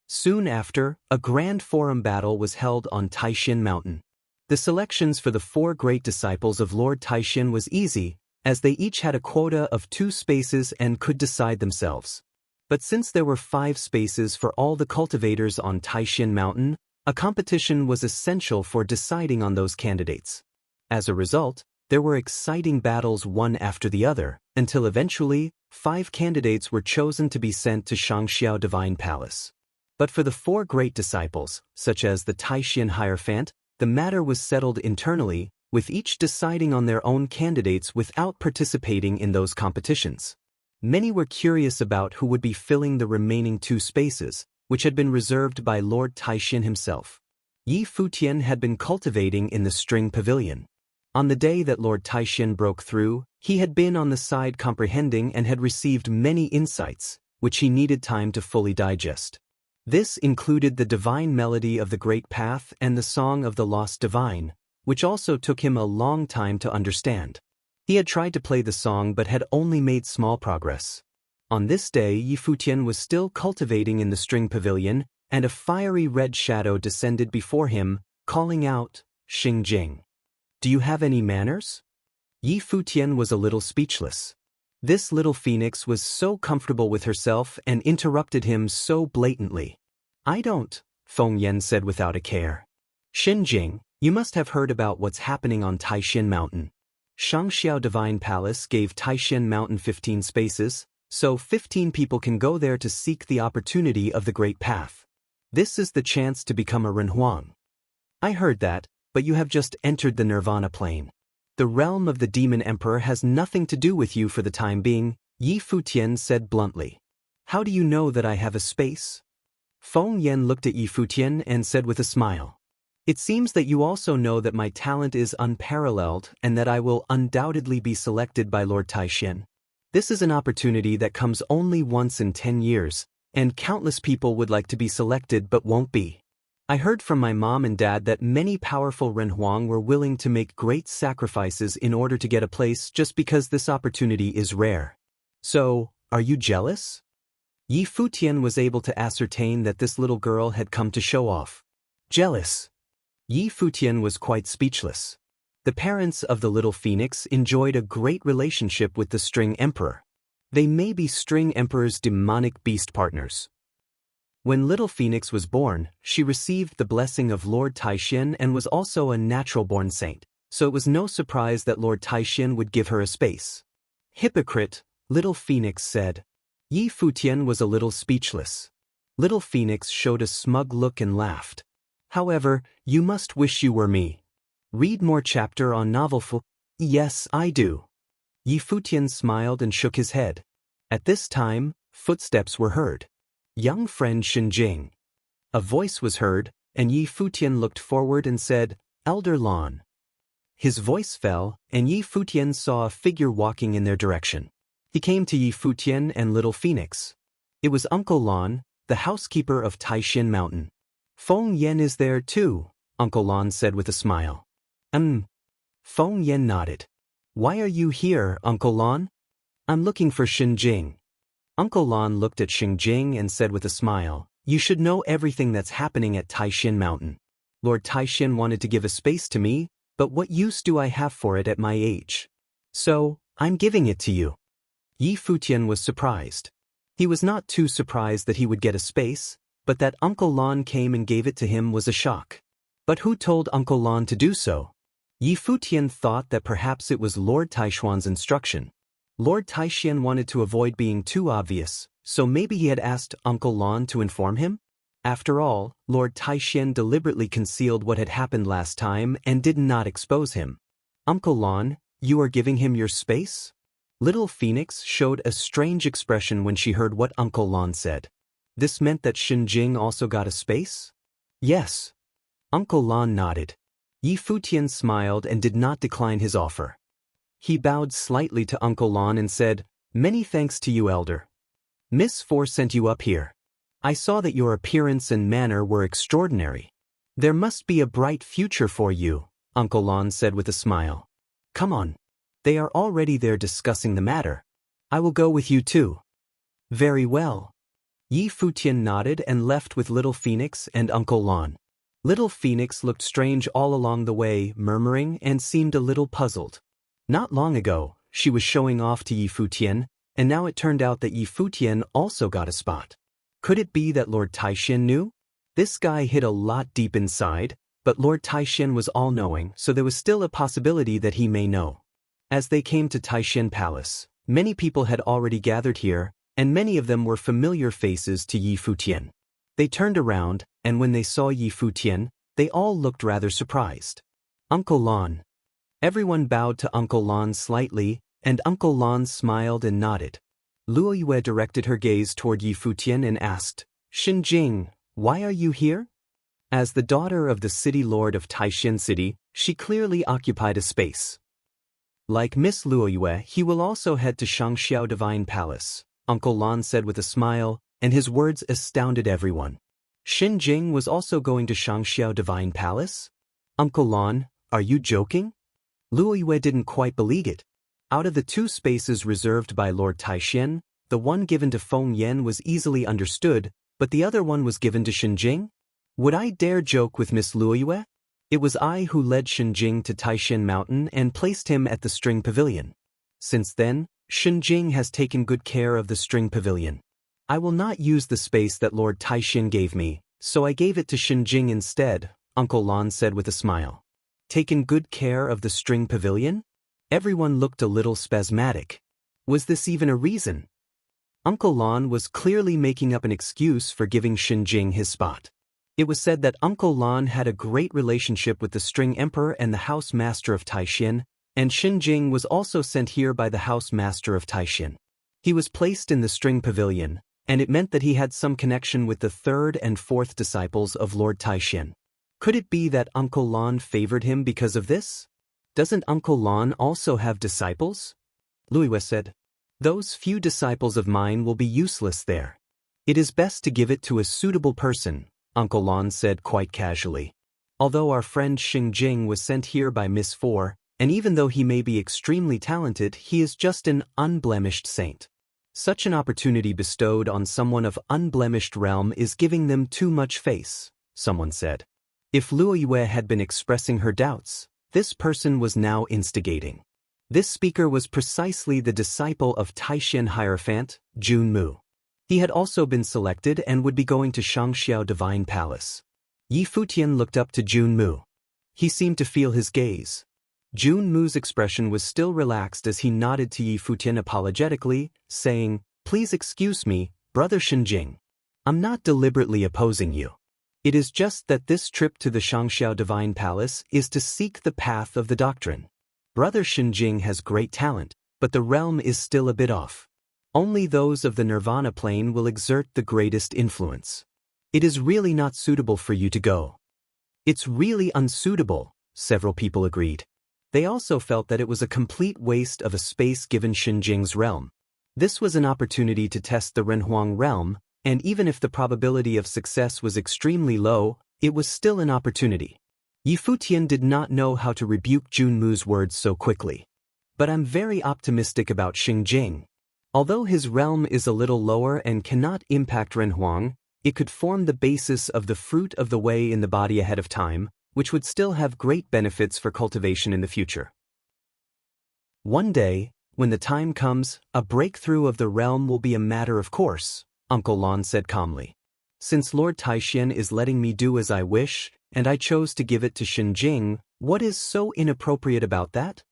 Soon after, a grand forum battle was held on Taishan Mountain. The selections for the 4 great disciples of Lord Taishan was easy, as they each had a quota of 2 spaces and could decide themselves. But since there were 5 spaces for all the cultivators on Taishan Mountain, a competition was essential for deciding on those candidates. As a result, there were exciting battles one after the other, until eventually, 5 candidates were chosen to be sent to Shangxiao Divine Palace. But for the 4 great disciples, such as the Taishan Hierophant, the matter was settled internally, with each deciding on their own candidates without participating in those competitions. Many were curious about who would be filling the remaining 2 spaces, which had been reserved by Lord Taishan himself. Yi Futian had been cultivating in the string pavilion. On the day that Lord Taishan broke through, he had been on the side comprehending and had received many insights, which he needed time to fully digest. This included the divine melody of the Great Path and the Song of the Lost Divine, which also took him a long time to understand. He had tried to play the song but had only made small progress. On this day, Yi Futian was still cultivating in the string pavilion, and a fiery red shadow descended before him, calling out, "Xingjing. Do you have any manners?" Yi Futian was a little speechless. This little phoenix was so comfortable with herself and interrupted him so blatantly. "I don't," Feng Yan said without a care. "Xingjing, you must have heard about what's happening on Taishan Mountain. Shangxiao Divine Palace gave Taishan Mountain 15 spaces, so 15 people can go there to seek the opportunity of the Great Path. This is the chance to become a Renhuang." "I heard that, but you have just entered the Nirvana plane. The realm of the Demon Emperor has nothing to do with you for the time being," Yi Futian said bluntly. "How do you know that I have a space?" Feng Yan looked at Yi Futian and said with a smile, "It seems that you also know that my talent is unparalleled and that I will undoubtedly be selected by Lord Taishan. This is an opportunity that comes only once in 10 years, and countless people would like to be selected but won't be. I heard from my mom and dad that many powerful Renhuang were willing to make great sacrifices in order to get a place just because this opportunity is rare. So, are you jealous?" Yi Futian was able to ascertain that this little girl had come to show off. Jealous? Yi Futian was quite speechless. The parents of the little phoenix enjoyed a great relationship with the String Emperor. They may be String Emperor's demonic beast partners. When little Phoenix was born, she received the blessing of Lord Taishan and was also a natural-born saint, so it was no surprise that Lord Taishan would give her a space. "Hypocrite," little Phoenix said. Yi Futian was a little speechless. Little Phoenix showed a smug look and laughed. "However, you must wish you were me. Read more chapter on novel. Yes, I do." Yi Futian smiled and shook his head. At this time, footsteps were heard. "Young friend Xingjing." A voice was heard, and Yi Futian looked forward and said, "Elder Lan." His voice fell, and Yi Futian saw a figure walking in their direction. He came to Yi Futian and little Phoenix. It was Uncle Lan, the housekeeper of Taishan Mountain. "Feng Yan is there too," Uncle Lan said with a smile. Feng Yan nodded. "Why are you here, Uncle Lan?" "I'm looking for Xingjing." Uncle Lan looked at Xingjing and said with a smile, "You should know everything that's happening at Taishan Mountain. Lord Taishan wanted to give a space to me, but what use do I have for it at my age? So, I'm giving it to you." Yi Futian was surprised. He was not too surprised that he would get a space, but that Uncle Lan came and gave it to him was a shock. But who told Uncle Lan to do so? Yi Futian thought that perhaps it was Lord Taishuan's instruction. Lord Taishan wanted to avoid being too obvious, so maybe he had asked Uncle Lan to inform him? After all, Lord Taishan deliberately concealed what had happened last time and did not expose him. "Uncle Lan, you are giving him your space?" Little Phoenix showed a strange expression when she heard what Uncle Lan said. This meant that Xingjing also got a space? "Yes." Uncle Lan nodded. Yi Futian smiled and did not decline his offer. He bowed slightly to Uncle Lan and said, "Many thanks to you, Elder. Miss Four sent you up here. I saw that your appearance and manner were extraordinary. There must be a bright future for you," Uncle Lan said with a smile. "Come on. They are already there discussing the matter. I will go with you too." "Very well." Yi Futian nodded and left with Little Phoenix and Uncle Lan. Little Phoenix looked strange all along the way, murmuring, and seemed a little puzzled. Not long ago, she was showing off to Yi Futian, and now it turned out that Yi Futian also got a spot. Could it be that Lord Taishan knew? This guy hid a lot deep inside, but Lord Taishan was all-knowing, so there was still a possibility that he may know. As they came to Taishan Palace, many people had already gathered here, and many of them were familiar faces to Yi Futian. They turned around, and when they saw Yi Futian, they all looked rather surprised. Uncle Lon. Everyone bowed to Uncle Lon slightly, and Uncle Lon smiled and nodded. Luo Yue directed her gaze toward Yi Futian and asked, Xinjing, why are you here? As the daughter of the city lord of Taishan City, she clearly occupied a space. Like Miss Luo Yue, he will also head to Shangxiao Divine Palace, Uncle Lon said with a smile, and his words astounded everyone. Xinjing was also going to Shangxiao Divine Palace? Uncle Lon, are you joking? Luo Yue didn't quite believe it. Out of the two spaces reserved by Lord Taishan, the one given to Feng Yan was easily understood, but the other one was given to Xinjing? Would I dare joke with Miss Luo Yue? It was I who led Xinjing to Taishan Mountain and placed him at the String Pavilion. Since then, Xinjing has taken good care of the String Pavilion. I will not use the space that Lord Taishan gave me, so I gave it to Xinjing instead, Uncle Lon said with a smile. Taken good care of the String Pavilion? Everyone looked a little spasmodic. Was this even a reason? Uncle Lon was clearly making up an excuse for giving Xinjing his spot. It was said that Uncle Lon had a great relationship with the String Emperor and the House Master of Taishan, and Xinjing was also sent here by the House Master of Taishan. He was placed in the String Pavilion, and it meant that he had some connection with the third and fourth disciples of Lord Taishan. Could it be that Uncle Lon favored him because of this? Doesn't Uncle Lon also have disciples? Luo Yue said. Those few disciples of mine will be useless there. It is best to give it to a suitable person, Uncle Lon said quite casually. Although our friend Xinjing was sent here by Miss Four, and even though he may be extremely talented, he is just an unblemished saint. Such an opportunity bestowed on someone of unblemished realm is giving them too much face, someone said. If Luo Yue had been expressing her doubts, this person was now instigating. This speaker was precisely the disciple of Taishan Hierophant, Jun Mu. He had also been selected and would be going to Shangxiao Divine Palace. Yi Futian looked up to Jun Mu. He seemed to feel his gaze. Jun Mu's expression was still relaxed as he nodded to Yi Futian apologetically, saying, Please excuse me, Brother Xinjing. I'm not deliberately opposing you. It is just that this trip to the Shangxiao Divine Palace is to seek the path of the doctrine. Brother Xinjing has great talent, but the realm is still a bit off. Only those of the Nirvana plane will exert the greatest influence. It is really not suitable for you to go. It's really unsuitable, several people agreed. They also felt that it was a complete waste of a space given Xinjing's realm. This was an opportunity to test the Renhuang realm, and even if the probability of success was extremely low, it was still an opportunity. Yi Futian did not know how to rebuke Jun Mu's words so quickly. But I'm very optimistic about Xinjing. Although his realm is a little lower and cannot impact Renhuang, it could form the basis of the fruit of the way in the body ahead of time, which would still have great benefits for cultivation in the future. One day, when the time comes, a breakthrough of the realm will be a matter of course, Uncle Lon said calmly. Since Lord Taishan is letting me do as I wish, and I chose to give it to Xinjing, what is so inappropriate about that?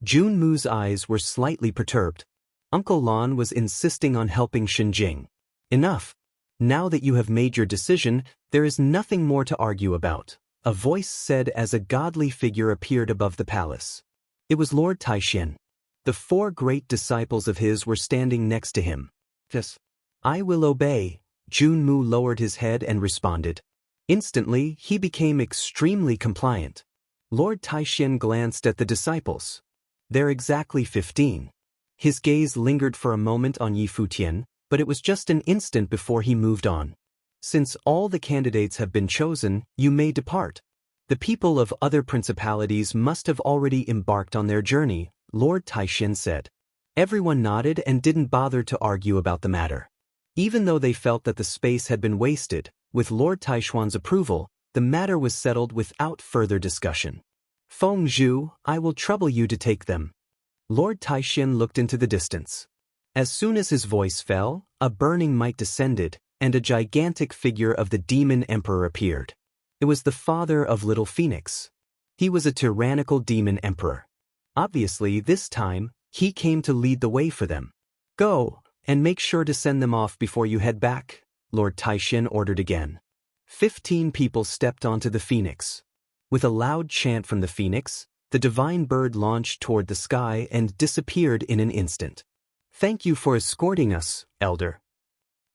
Jun Mu's eyes were slightly perturbed. Uncle Lon was insisting on helping Xinjing. Enough. Now that you have made your decision, there is nothing more to argue about, a voice said as a godly figure appeared above the palace. It was Lord Taishan. The 4 great disciples of his were standing next to him. Yes. I will obey, Jun Mu lowered his head and responded. Instantly, he became extremely compliant. Lord Taishan glanced at the disciples. They're exactly 15. His gaze lingered for a moment on Yi Futian, but it was just an instant before he moved on. Since all the candidates have been chosen, you may depart. The people of other principalities must have already embarked on their journey, Lord Taishan said. Everyone nodded and didn't bother to argue about the matter. Even though they felt that the space had been wasted, with Lord Taishuan's approval, the matter was settled without further discussion. Feng Zhu, I will trouble you to take them. Lord Taishan looked into the distance. As soon as his voice fell, a burning might descended, and a gigantic figure of the demon emperor appeared. It was the father of Little Phoenix. He was a tyrannical demon emperor. Obviously, this time, he came to lead the way for them. Go, and make sure to send them off before you head back, Lord Taishin ordered again. 15 people stepped onto the phoenix. With a loud chant from the phoenix, the divine bird launched toward the sky and disappeared in an instant. "Thank you for escorting us, Elder."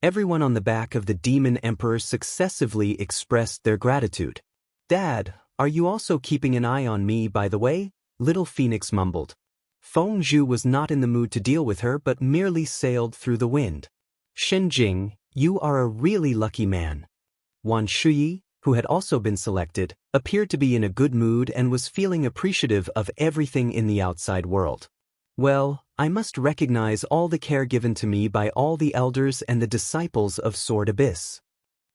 Everyone on the back of the demon emperor successively expressed their gratitude. "Dad, are you also keeping an eye on me, by the way?" Little Phoenix mumbled. Feng Zhu was not in the mood to deal with her but merely sailed through the wind. "Shenjing, you are a really lucky man." Wan Shuyi, who had also been selected, appeared to be in a good mood and was feeling appreciative of everything in the outside world. "Well, I must recognize all the care given to me by all the elders and the disciples of Sword Abyss."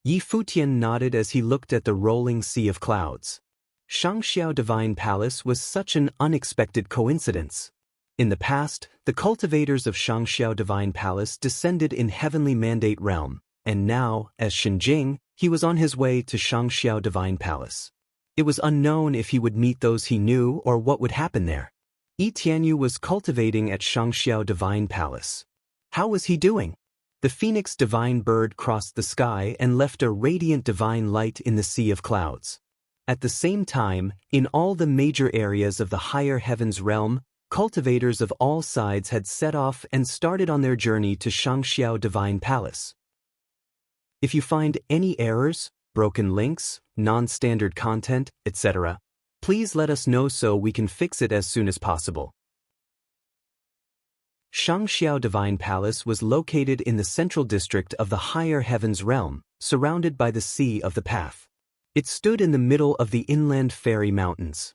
Yi Futian nodded as he looked at the rolling sea of clouds. Shangxiao Divine Palace was such an unexpected coincidence. In the past, the cultivators of Shangxiao Divine Palace descended in Heavenly Mandate Realm, and now, as Shenjing, he was on his way to Shangxiao Divine Palace. It was unknown if he would meet those he knew or what would happen there. Yi Tianyu was cultivating at Shangxiao Divine Palace. How was he doing? The phoenix divine bird crossed the sky and left a radiant divine light in the sea of clouds. At the same time, in all the major areas of the higher heavens realm, cultivators of all sides had set off and started on their journey to Shangxiao Divine Palace. If you find any errors, broken links, non-standard content, etc., please let us know so we can fix it as soon as possible. Shangxiao Divine Palace was located in the central district of the higher heavens realm, surrounded by the Sea of the Path. It stood in the middle of the inland fairy mountains.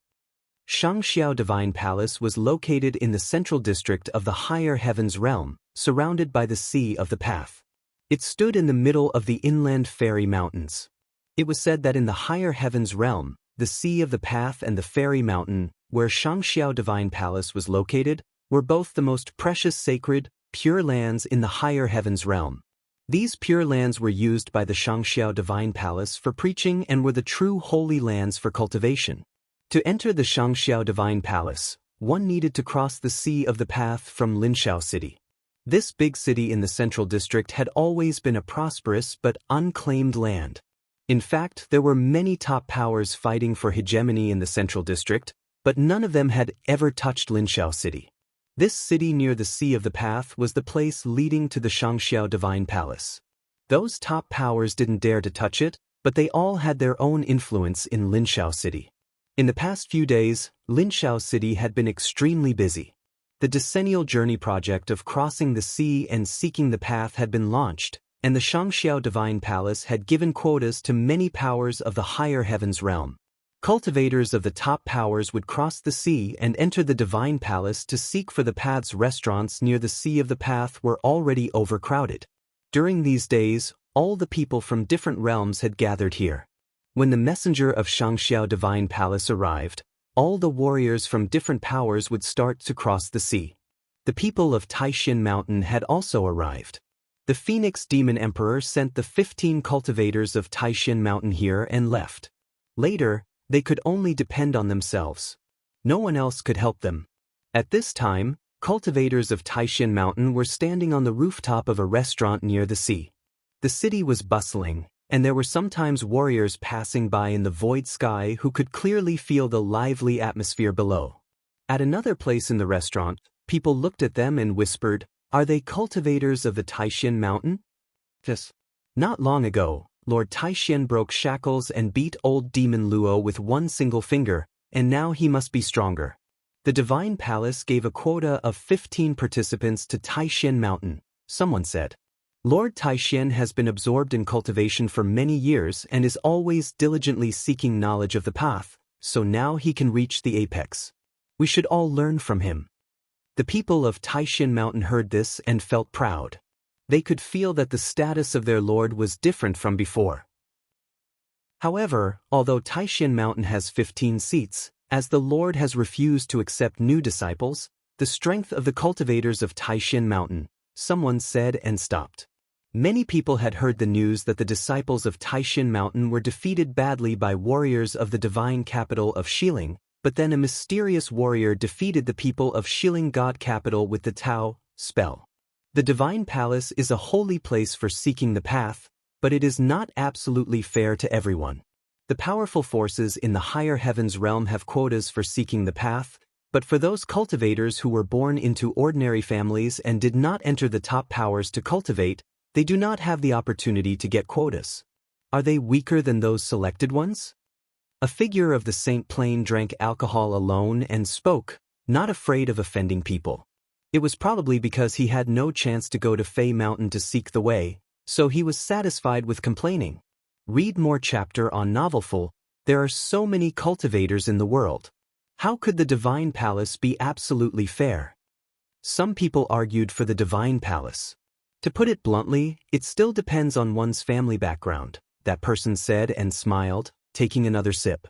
Shangxiao Divine Palace was located in the central district of the higher heavens realm, surrounded by the Sea of the Path. It stood in the middle of the inland fairy mountains. It was said that in the higher heavens realm, the Sea of the Path and the Fairy Mountain, where Shangxiao Divine Palace was located, were both the most precious sacred, pure lands in the higher heavens realm. These pure lands were used by the Shangxiao Divine Palace for preaching and were the true holy lands for cultivation. To enter the Shangxiao Divine Palace, one needed to cross the Sea of the Path from Linshao City. This big city in the central district had always been a prosperous but unclaimed land. In fact, there were many top powers fighting for hegemony in the central district, but none of them had ever touched Linshao City. This city near the Sea of the Path was the place leading to the Shangxiao Divine Palace. Those top powers didn't dare to touch it, but they all had their own influence in Linshao City. In the past few days, Linshao City had been extremely busy. The decennial journey project of crossing the sea and seeking the path had been launched, and the Shangxiao Divine Palace had given quotas to many powers of the higher heavens realm. Cultivators of the top powers would cross the sea and enter the Divine Palace to seek for the path's restaurants near the Sea of the Path were already overcrowded. During these days, all the people from different realms had gathered here. When the messenger of Shangxiao Divine Palace arrived, all the warriors from different powers would start to cross the sea. The people of Taishin Mountain had also arrived. The Phoenix Demon Emperor sent the 15 cultivators of Taishin Mountain here and left. Later, they could only depend on themselves. No one else could help them. At this time, cultivators of Taishin Mountain were standing on the rooftop of a restaurant near the sea. The city was bustling, and there were sometimes warriors passing by in the void sky who could clearly feel the lively atmosphere below. At another place in the restaurant, people looked at them and whispered, "Are they cultivators of the Taishin Mountain?" Yes. Not long ago, Lord Taishin broke shackles and beat old demon Luo with one single finger, and now he must be stronger. The Divine Palace gave a quota of 15 participants to Taishin Mountain, someone said. Lord Taishin has been absorbed in cultivation for many years and is always diligently seeking knowledge of the path, so now he can reach the apex. We should all learn from him. The people of Taishin Mountain heard this and felt proud. They could feel that the status of their lord was different from before. However, although Taishin Mountain has 15 seats, as the lord has refused to accept new disciples, the strength of the cultivators of Taishin Mountain, someone said and stopped. Many people had heard the news that the disciples of Taishin Mountain were defeated badly by warriors of the divine capital of Xiling, but then a mysterious warrior defeated the people of Xiling God capital with the Tao spell. The Divine Palace is a holy place for seeking the path, but it is not absolutely fair to everyone. The powerful forces in the higher heavens realm have quotas for seeking the path, but for those cultivators who were born into ordinary families and did not enter the top powers to cultivate, they do not have the opportunity to get quotas. Are they weaker than those selected ones? A figure of the Saint Plain drank alcohol alone and spoke, not afraid of offending people. It was probably because he had no chance to go to Fey Mountain to seek the way, so he was satisfied with complaining. Read more chapter on Novelful. There are so many cultivators in the world. How could the Divine Palace be absolutely fair? Some people argued for the Divine Palace. To put it bluntly, it still depends on one's family background, that person said and smiled, taking another sip.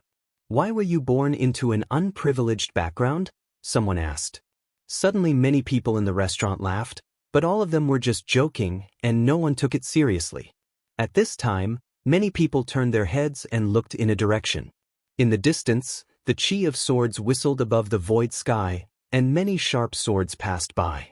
Why were you born into an unprivileged background? Someone asked. Suddenly many people in the restaurant laughed, but all of them were just joking, and no one took it seriously. At this time, many people turned their heads and looked in a direction. In the distance, the chi of swords whistled above the void sky, and many sharp swords passed by.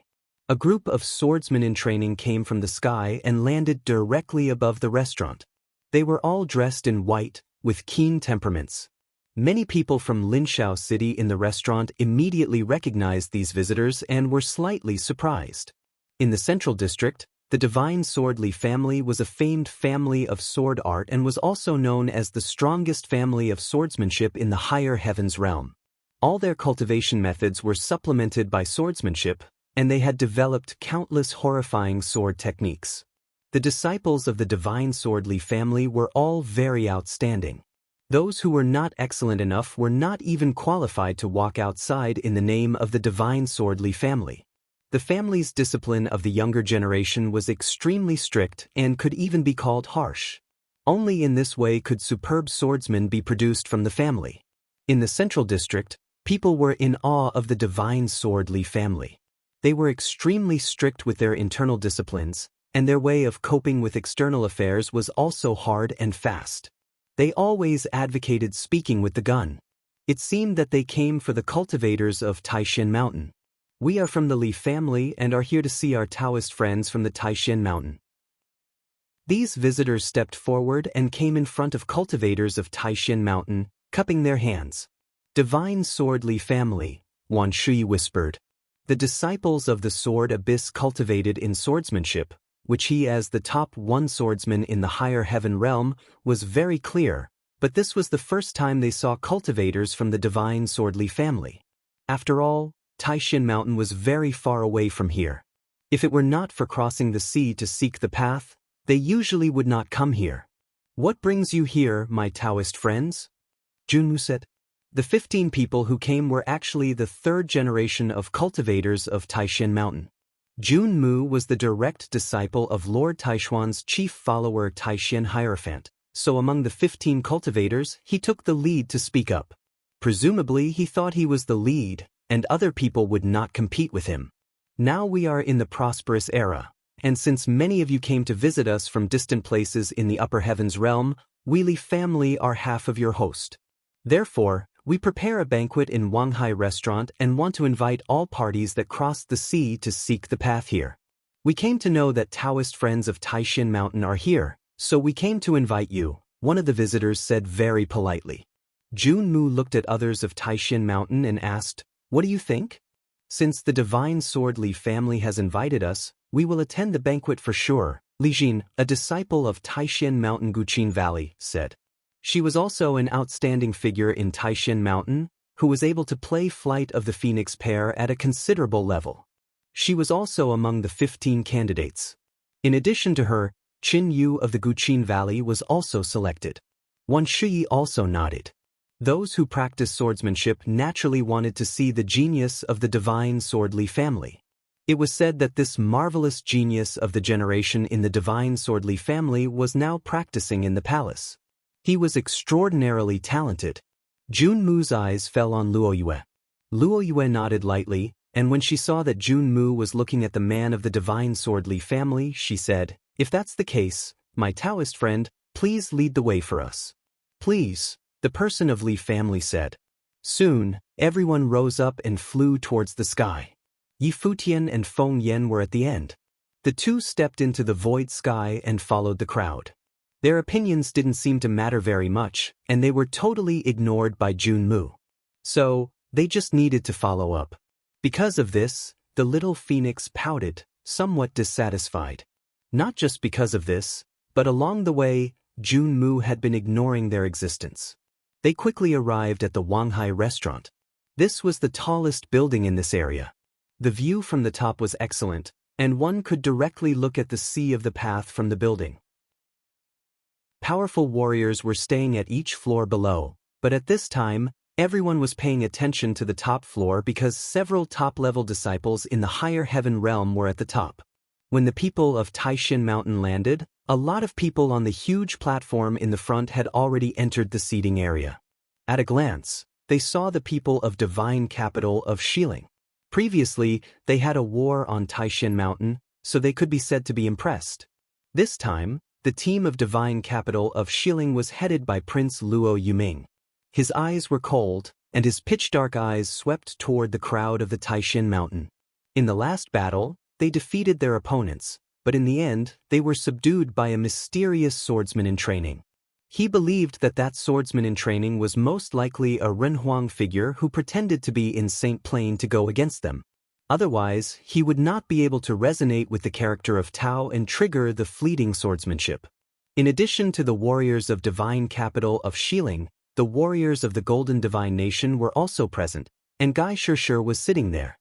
A group of swordsmen in training came from the sky and landed directly above the restaurant. They were all dressed in white, with keen temperaments. Many people from Linshao City in the restaurant immediately recognized these visitors and were slightly surprised. In the Central District, the Divine Swordly family was a famed family of sword art and was also known as the strongest family of swordsmanship in the higher heavens realm. All their cultivation methods were supplemented by swordsmanship, and they had developed countless horrifying sword techniques. The disciples of the Divine Swordly family were all very outstanding. Those who were not excellent enough were not even qualified to walk outside in the name of the Divine Swordly family. The family's discipline of the younger generation was extremely strict and could even be called harsh. Only in this way could superb swordsmen be produced from the family. In the Central District, people were in awe of the Divine Swordly family. They were extremely strict with their internal disciplines, and their way of coping with external affairs was also hard and fast. They always advocated speaking with the gun. It seemed that they came for the cultivators of Taishan Mountain. We are from the Li family and are here to see our Taoist friends from the Taishan Mountain. These visitors stepped forward and came in front of cultivators of Taishan Mountain, cupping their hands. Divine Swordly family, Wan Shui whispered. The disciples of the Sword Abyss cultivated in swordsmanship, which he as the top one swordsman in the higher heaven realm, was very clear, but this was the first time they saw cultivators from the Divine Swordly family. After all, Taishan Mountain was very far away from here. If it were not for crossing the sea to seek the path, they usually would not come here. What brings you here, my Taoist friends? Junmu said. The 15 people who came were actually the third generation of cultivators of Taishan Mountain. Junmu was the direct disciple of Lord Taishuan's chief follower Taishan Hierophant, so among the 15 cultivators, he took the lead to speak up. Presumably he thought he was the lead, and other people would not compete with him. Now we are in the prosperous era, and since many of you came to visit us from distant places in the upper heavens realm, we Li family are half of your host. Therefore, we prepare a banquet in Wanghai restaurant and want to invite all parties that crossed the sea to seek the path here. We came to know that Taoist friends of Taishan Mountain are here, so we came to invite you, one of the visitors said very politely. Junmu looked at others of Taishan Mountain and asked, "What do you think? Since the Divine Swordly family has invited us, we will attend the banquet for sure," Li Jin, a disciple of Taishan Mountain Guqin Valley, said. She was also an outstanding figure in Taishan Mountain, who was able to play Flight of the Phoenix pair at a considerable level. She was also among the 15 candidates. In addition to her, Qin Yu of the Guqin Valley was also selected. Wan Shui also nodded. Those who practice swordsmanship naturally wanted to see the genius of the Divine Swordly family. It was said that this marvelous genius of the generation in the Divine Swordly family was now practicing in the palace. He was extraordinarily talented. Junmu's eyes fell on Luo Yue. Luo Yue nodded lightly, and when she saw that Junmu was looking at the man of the Divine Swordly family, she said, "If that's the case, my Taoist friend, please lead the way for us." "Please," the person of Li family said. Soon, everyone rose up and flew towards the sky. Yi Futian and Feng Yan were at the end. The two stepped into the void sky and followed the crowd. Their opinions didn't seem to matter very much, and they were totally ignored by Junmu. So, they just needed to follow up. Because of this, the little phoenix pouted, somewhat dissatisfied. Not just because of this, but along the way, Junmu had been ignoring their existence. They quickly arrived at the Wanghai restaurant. This was the tallest building in this area. The view from the top was excellent, and one could directly look at the sea of the path from the building. Powerful warriors were staying at each floor below, but at this time, everyone was paying attention to the top floor because several top-level disciples in the higher heaven realm were at the top. When the people of Taishin Mountain landed, a lot of people on the huge platform in the front had already entered the seating area. At a glance, they saw the people of divine capital of Xiling. Previously, they had a war on Taishin Mountain, so they could be said to be impressed. This time, the team of divine capital of Xiling was headed by Prince Luo Yuming. His eyes were cold, and his pitch-dark eyes swept toward the crowd of the Taishin Mountain. In the last battle, they defeated their opponents, but in the end, they were subdued by a mysterious swordsman in training. He believed that that swordsman in training was most likely a Renhuang figure who pretended to be in Saint Plain to go against them. Otherwise, he would not be able to resonate with the character of Tao and trigger the fleeting swordsmanship. In addition to the warriors of divine capital of Xiling, the warriors of the Golden Divine Nation were also present, and Gai Shishir was sitting there.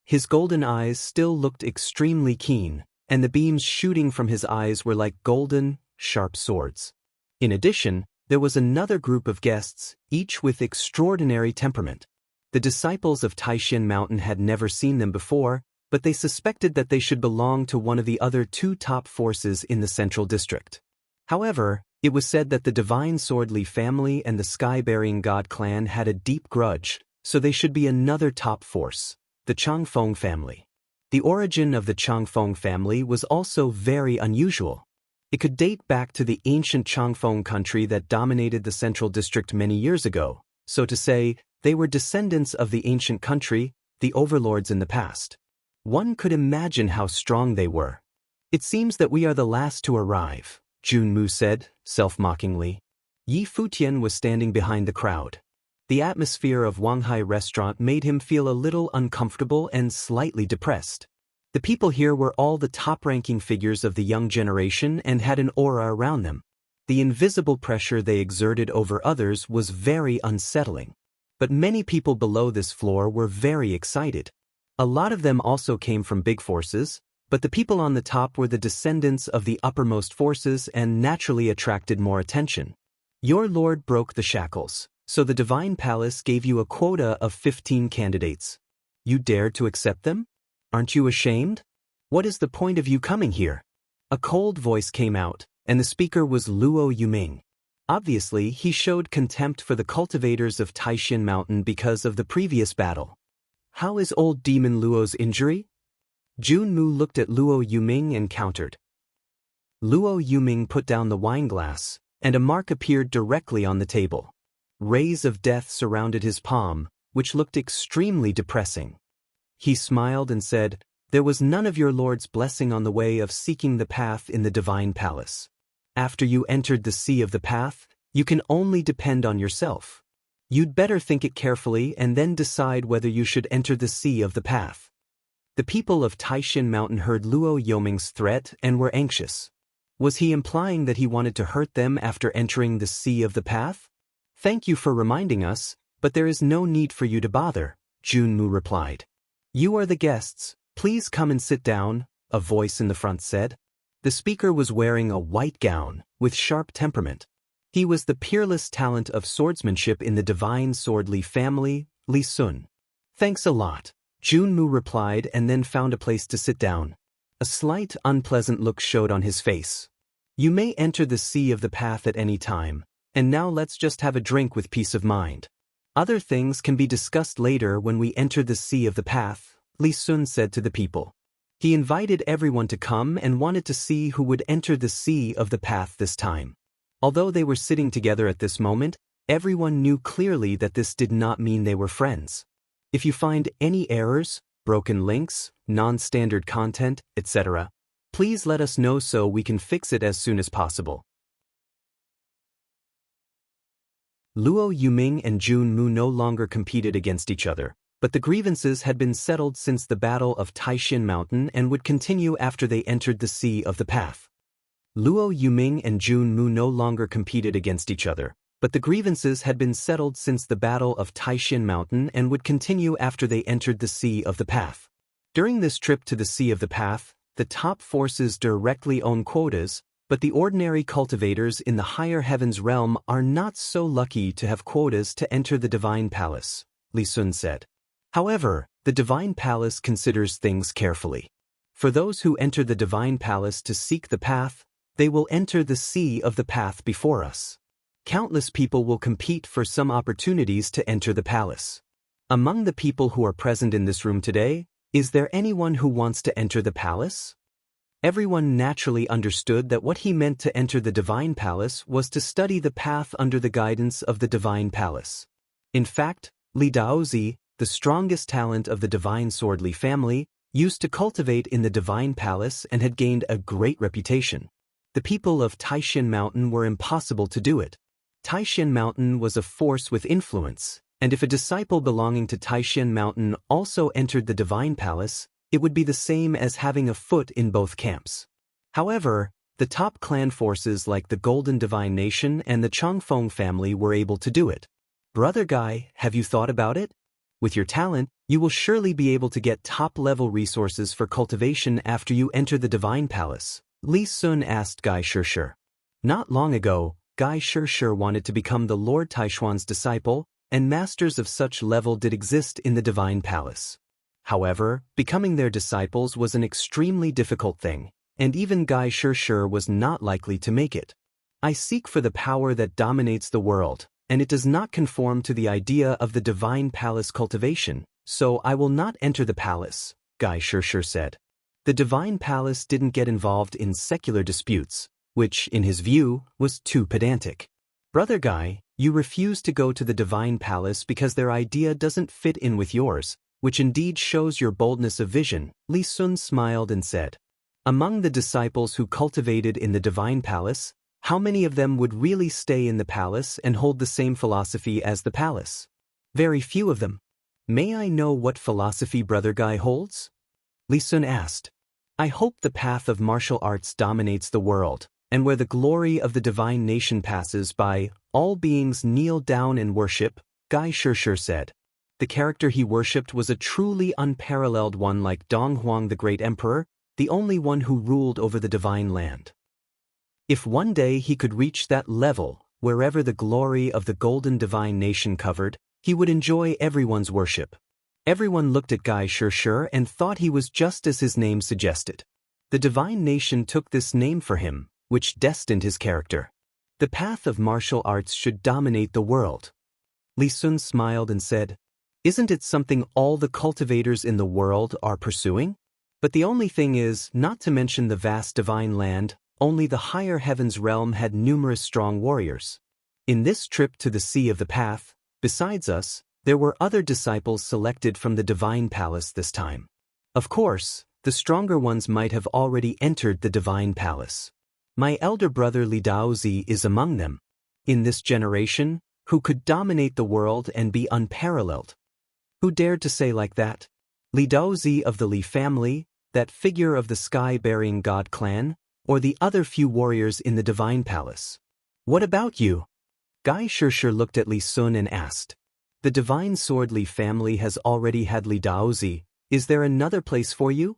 His golden eyes still looked extremely keen, and the beams shooting from his eyes were like golden, sharp swords. In addition, there was another group of guests, each with extraordinary temperament. The disciples of Taishin Mountain had never seen them before, but they suspected that they should belong to one of the other two top forces in the central district. However, it was said that the Divine Sword Li family and the Sky-Bearing God clan had a deep grudge, so they should be another top force, the Changfeng family. The origin of the Changfeng family was also very unusual. It could date back to the ancient Changfeng country that dominated the central district many years ago, so to say, they were descendants of the ancient country, the overlords in the past. One could imagine how strong they were. It seems that we are the last to arrive, Junmu said, self-mockingly. Yi Futian was standing behind the crowd. The atmosphere of Wanghai restaurant made him feel a little uncomfortable and slightly depressed. The people here were all the top-ranking figures of the young generation and had an aura around them. The invisible pressure they exerted over others was very unsettling. But many people below this floor were very excited. A lot of them also came from big forces, but the people on the top were the descendants of the uppermost forces and naturally attracted more attention. Your lord broke the shackles, so the Divine Palace gave you a quota of 15 candidates. You dared to accept them? Aren't you ashamed? What is the point of you coming here? A cold voice came out, and the speaker was Luo Yuming. Obviously, he showed contempt for the cultivators of Taishin Mountain because of the previous battle. How is old demon Luo's injury? Junmu looked at Luo Yuming and countered. Luo Yuming put down the wine glass, and a mark appeared directly on the table. Rays of death surrounded his palm, which looked extremely depressing. He smiled and said, "There was none of your lord's blessing on the way of seeking the path in the Divine Palace. After you entered the sea of the path, you can only depend on yourself. You'd better think it carefully and then decide whether you should enter the sea of the path." The people of Taishin Mountain heard Luo Yuming's threat and were anxious. Was he implying that he wanted to hurt them after entering the sea of the path? "Thank you for reminding us, but there is no need for you to bother," Junmu replied. "You are the guests, please come and sit down," a voice in the front said. The speaker was wearing a white gown, with sharp temperament. He was the peerless talent of swordsmanship in the Divine Sword Li family, Li Sun. "Thanks a lot," Junmu replied and then found a place to sit down. A slight, unpleasant look showed on his face. "You may enter the sea of the path at any time, and now let's just have a drink with peace of mind. Other things can be discussed later when we enter the sea of the path," Li Sun said to the people. He invited everyone to come and wanted to see who would enter the sea of the path this time. Although they were sitting together at this moment, everyone knew clearly that this did not mean they were friends. If you find any errors, broken links, non-standard content, etc., please let us know so we can fix it as soon as possible. Luo Yuming and Jun Mu no longer competed against each other, but the grievances had been settled since the Battle of Taishin Mountain and would continue after they entered the Sea of the Path. Luo Yuming and Jun Mu no longer competed against each other, but the grievances had been settled since the Battle of Taishin Mountain and would continue after they entered the Sea of the Path. During this trip to the Sea of the Path, the top forces directly own quotas, but the ordinary cultivators in the higher heavens realm are not so lucky to have quotas to enter the Divine Palace, Li Sun said. However, the Divine Palace considers things carefully. For those who enter the Divine Palace to seek the path, they will enter the Sea of the Path before us. Countless people will compete for some opportunities to enter the palace. Among the people who are present in this room today, is there anyone who wants to enter the palace? Everyone naturally understood that what he meant to enter the Divine Palace was to study the path under the guidance of the Divine Palace. In fact, Li Daozi, the strongest talent of the Divine Sword Li family, used to cultivate in the Divine Palace and had gained a great reputation. The people of Taishin Mountain were impossible to do it. Taishin Mountain was a force with influence, and if a disciple belonging to Taishin Mountain also entered the Divine Palace, it would be the same as having a foot in both camps. However, the top clan forces like the Golden Divine Nation and the Changfeng family were able to do it. Brother Guy, have you thought about it? With your talent, you will surely be able to get top-level resources for cultivation after you enter the Divine Palace, Li Sun asked Guy Shishir. Not long ago, Guy Shishir wanted to become the Lord Taishuan's disciple, and masters of such level did exist in the Divine Palace. However, becoming their disciples was an extremely difficult thing, and even Guy Shishir was not likely to make it. I seek for the power that dominates the world, and it does not conform to the idea of the Divine Palace cultivation, so I will not enter the palace, Guy Shishir said. The Divine Palace didn't get involved in secular disputes, which, in his view, was too pedantic. Brother Guy, you refuse to go to the Divine Palace because their idea doesn't fit in with yours, which indeed shows your boldness of vision, Li Sun smiled and said. Among the disciples who cultivated in the Divine Palace, how many of them would really stay in the palace and hold the same philosophy as the palace? Very few of them. May I know what philosophy Brother Guy holds? Li Sun asked. I hope the path of martial arts dominates the world, and where the glory of the divine nation passes by, all beings kneel down and worship, Guy Shishir said. The character he worshipped was a truly unparalleled one like Donghuang the great emperor, the only one who ruled over the divine land. If one day he could reach that level, wherever the glory of the golden divine nation covered, he would enjoy everyone's worship. Everyone looked at Guy Shishir and thought he was just as his name suggested. The divine nation took this name for him, which destined his character. The path of martial arts should dominate the world. Li Sun smiled and said, Isn't it something all the cultivators in the world are pursuing? But the only thing is, not to mention the vast divine land, only the higher heavens realm had numerous strong warriors. In this trip to the Sea of the Path, besides us, there were other disciples selected from the Divine Palace this time. Of course, the stronger ones might have already entered the Divine Palace. My elder brother Li Daozi is among them. In this generation, who could dominate the world and be unparalleled? Who dared to say like that? Li Daozi of the Li family, that figure of the sky-bearing god clan, or the other few warriors in the Divine Palace? What about you? Guy Shishir looked at Li Sun and asked. The Divine Sword Li family has already had Li Daozi. Is there another place for you?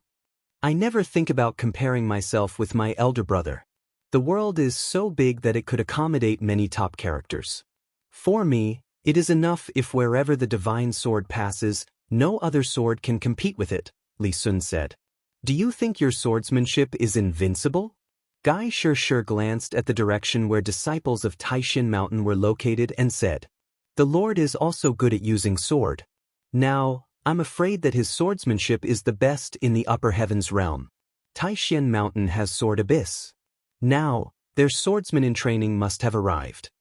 I never think about comparing myself with my elder brother. The world is so big that it could accommodate many top characters. For me, it is enough if wherever the Divine Sword passes, no other sword can compete with it, Li Sun said. Do you think your swordsmanship is invincible? Guy Shishir glanced at the direction where disciples of Taishin Mountain were located and said, The Lord is also good at using sword. Now, I'm afraid that his swordsmanship is the best in the upper heavens realm. Taishin Mountain has Sword Abyss. Now, their swordsman in training must have arrived.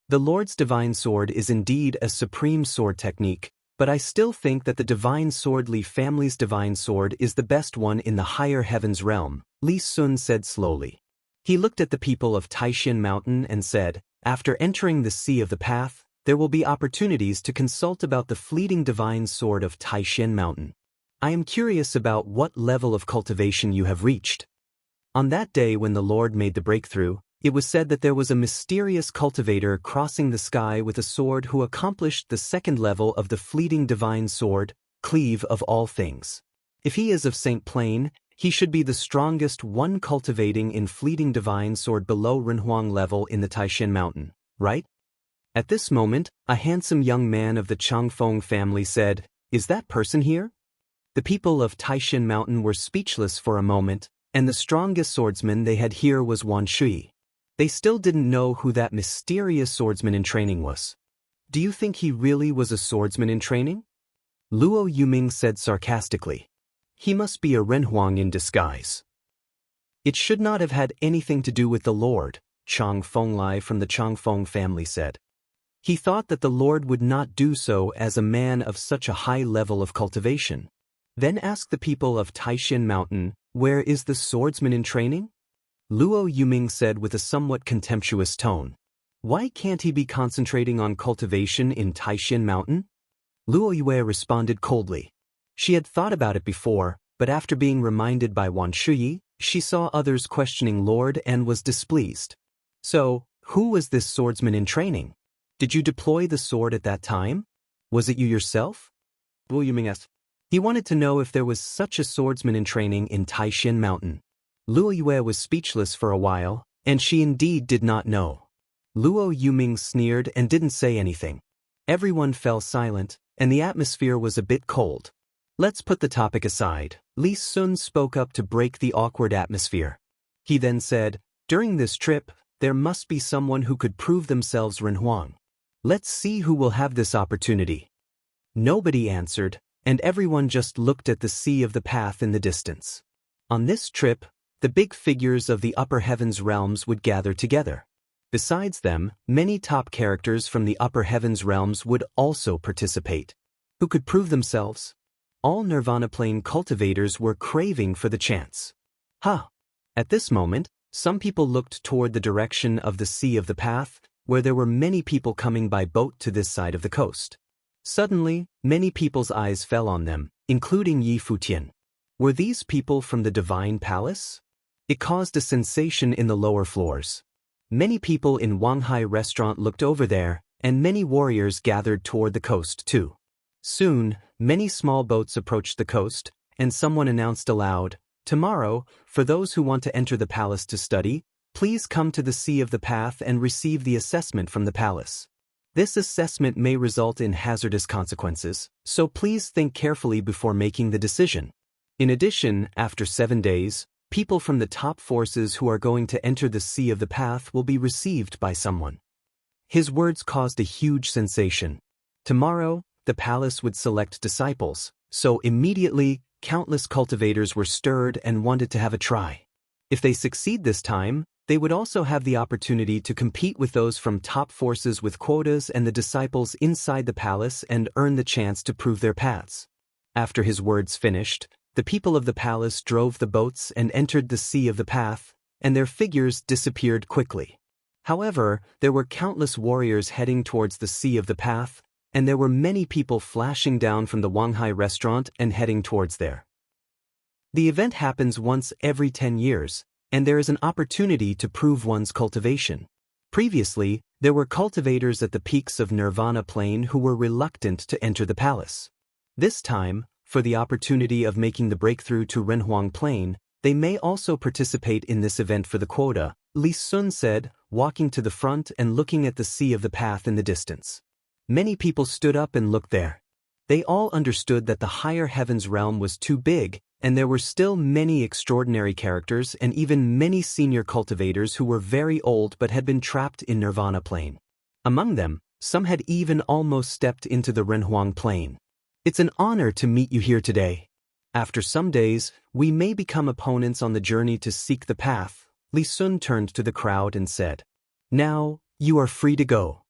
The Lord's divine sword is indeed a supreme sword technique, but I still think that the Divine Sword Li family's divine sword is the best one in the higher heavens realm, Li Sun said slowly. He looked at the people of Taishin Mountain and said, After entering the Sea of the Path, there will be opportunities to consult about the fleeting divine sword of Taishan Mountain. I am curious about what level of cultivation you have reached. On that day when the Lord made the breakthrough, it was said that there was a mysterious cultivator crossing the sky with a sword who accomplished the second level of the fleeting divine sword, cleave of all things. If he is of Saint Plain, he should be the strongest one cultivating in fleeting divine sword below Renhuang level in the Taishan Mountain, right? At this moment, a handsome young man of the Changfeng family said, "Is that person here?" The people of Taishan Mountain were speechless for a moment, and the strongest swordsman they had here was Wan Shui. They still didn't know who that mysterious swordsman in training was. "Do you think he really was a swordsman in training?" Luo Yuming said sarcastically. "He must be a Renhuang in disguise." "It should not have had anything to do with the Lord," Chang Fenglai from the Changfeng family said. "He thought that the Lord would not do so as a man of such a high level of cultivation." Then asked the people of Taishan Mountain, "Where is the swordsman in training?" Luo Yuming said with a somewhat contemptuous tone, "Why can't he be concentrating on cultivation in Taishan Mountain?" Luo Yue responded coldly. She had thought about it before, but after being reminded by Wan Shui, she saw others questioning Lord and was displeased. "So, who was this swordsman in training? Did you deploy the sword at that time? Was it you yourself?" Luo Yuming asked. He wanted to know if there was such a swordsman in training in Taishan Mountain. Luo Yue was speechless for a while, and she indeed did not know. Luo Yuming sneered and didn't say anything. Everyone fell silent, and the atmosphere was a bit cold. "Let's put the topic aside," Li Sun spoke up to break the awkward atmosphere. He then said, "During this trip, there must be someone who could prove themselves Renhuang. Let's see who will have this opportunity." Nobody answered, and everyone just looked at the sea of the path in the distance. On this trip, the big figures of the upper heavens realms would gather together. Besides them, many top characters from the upper heavens realms would also participate. Who could prove themselves? All Nirvana Plane cultivators were craving for the chance. At this moment, some people looked toward the direction of the sea of the path, where there were many people coming by boat to this side of the coast. Suddenly, many people's eyes fell on them, including Yi Futian. Were these people from the Divine Palace? It caused a sensation in the lower floors. Many people in Wanghai restaurant looked over there, and many warriors gathered toward the coast too. Soon, many small boats approached the coast, and someone announced aloud, "Tomorrow, for those who want to enter the palace to study, please come to the Sea of the Path and receive the assessment from the palace. This assessment may result in hazardous consequences, so please think carefully before making the decision. In addition, after 7 days, people from the top forces who are going to enter the Sea of the Path will be received by someone." His words caused a huge sensation. Tomorrow, the palace would select disciples, so immediately, countless cultivators were stirred and wanted to have a try. If they succeed this time, they would also have the opportunity to compete with those from top forces with quotas and the disciples inside the palace and earn the chance to prove their paths. After his words finished, the people of the palace drove the boats and entered the Sea of the Path, and their figures disappeared quickly. However, there were countless warriors heading towards the Sea of the Path, and there were many people flashing down from the Wanghai restaurant and heading towards there. The event happens once every 10 years, and there is an opportunity to prove one's cultivation. Previously, there were cultivators at the peaks of Nirvana Plain who were reluctant to enter the palace. This time, for the opportunity of making the breakthrough to Renhuang Plain, they may also participate in this event for the quota, Li Sun said, walking to the front and looking at the Sea of the Path in the distance. Many people stood up and looked there. They all understood that the higher heavens realm was too big, and there were still many extraordinary characters and even many senior cultivators who were very old but had been trapped in Nirvana Plain. Among them, some had even almost stepped into the Renhuang Plain. "It's an honor to meet you here today. After some days, we may become opponents on the journey to seek the path." Li Sun turned to the crowd and said, "Now, you are free to go.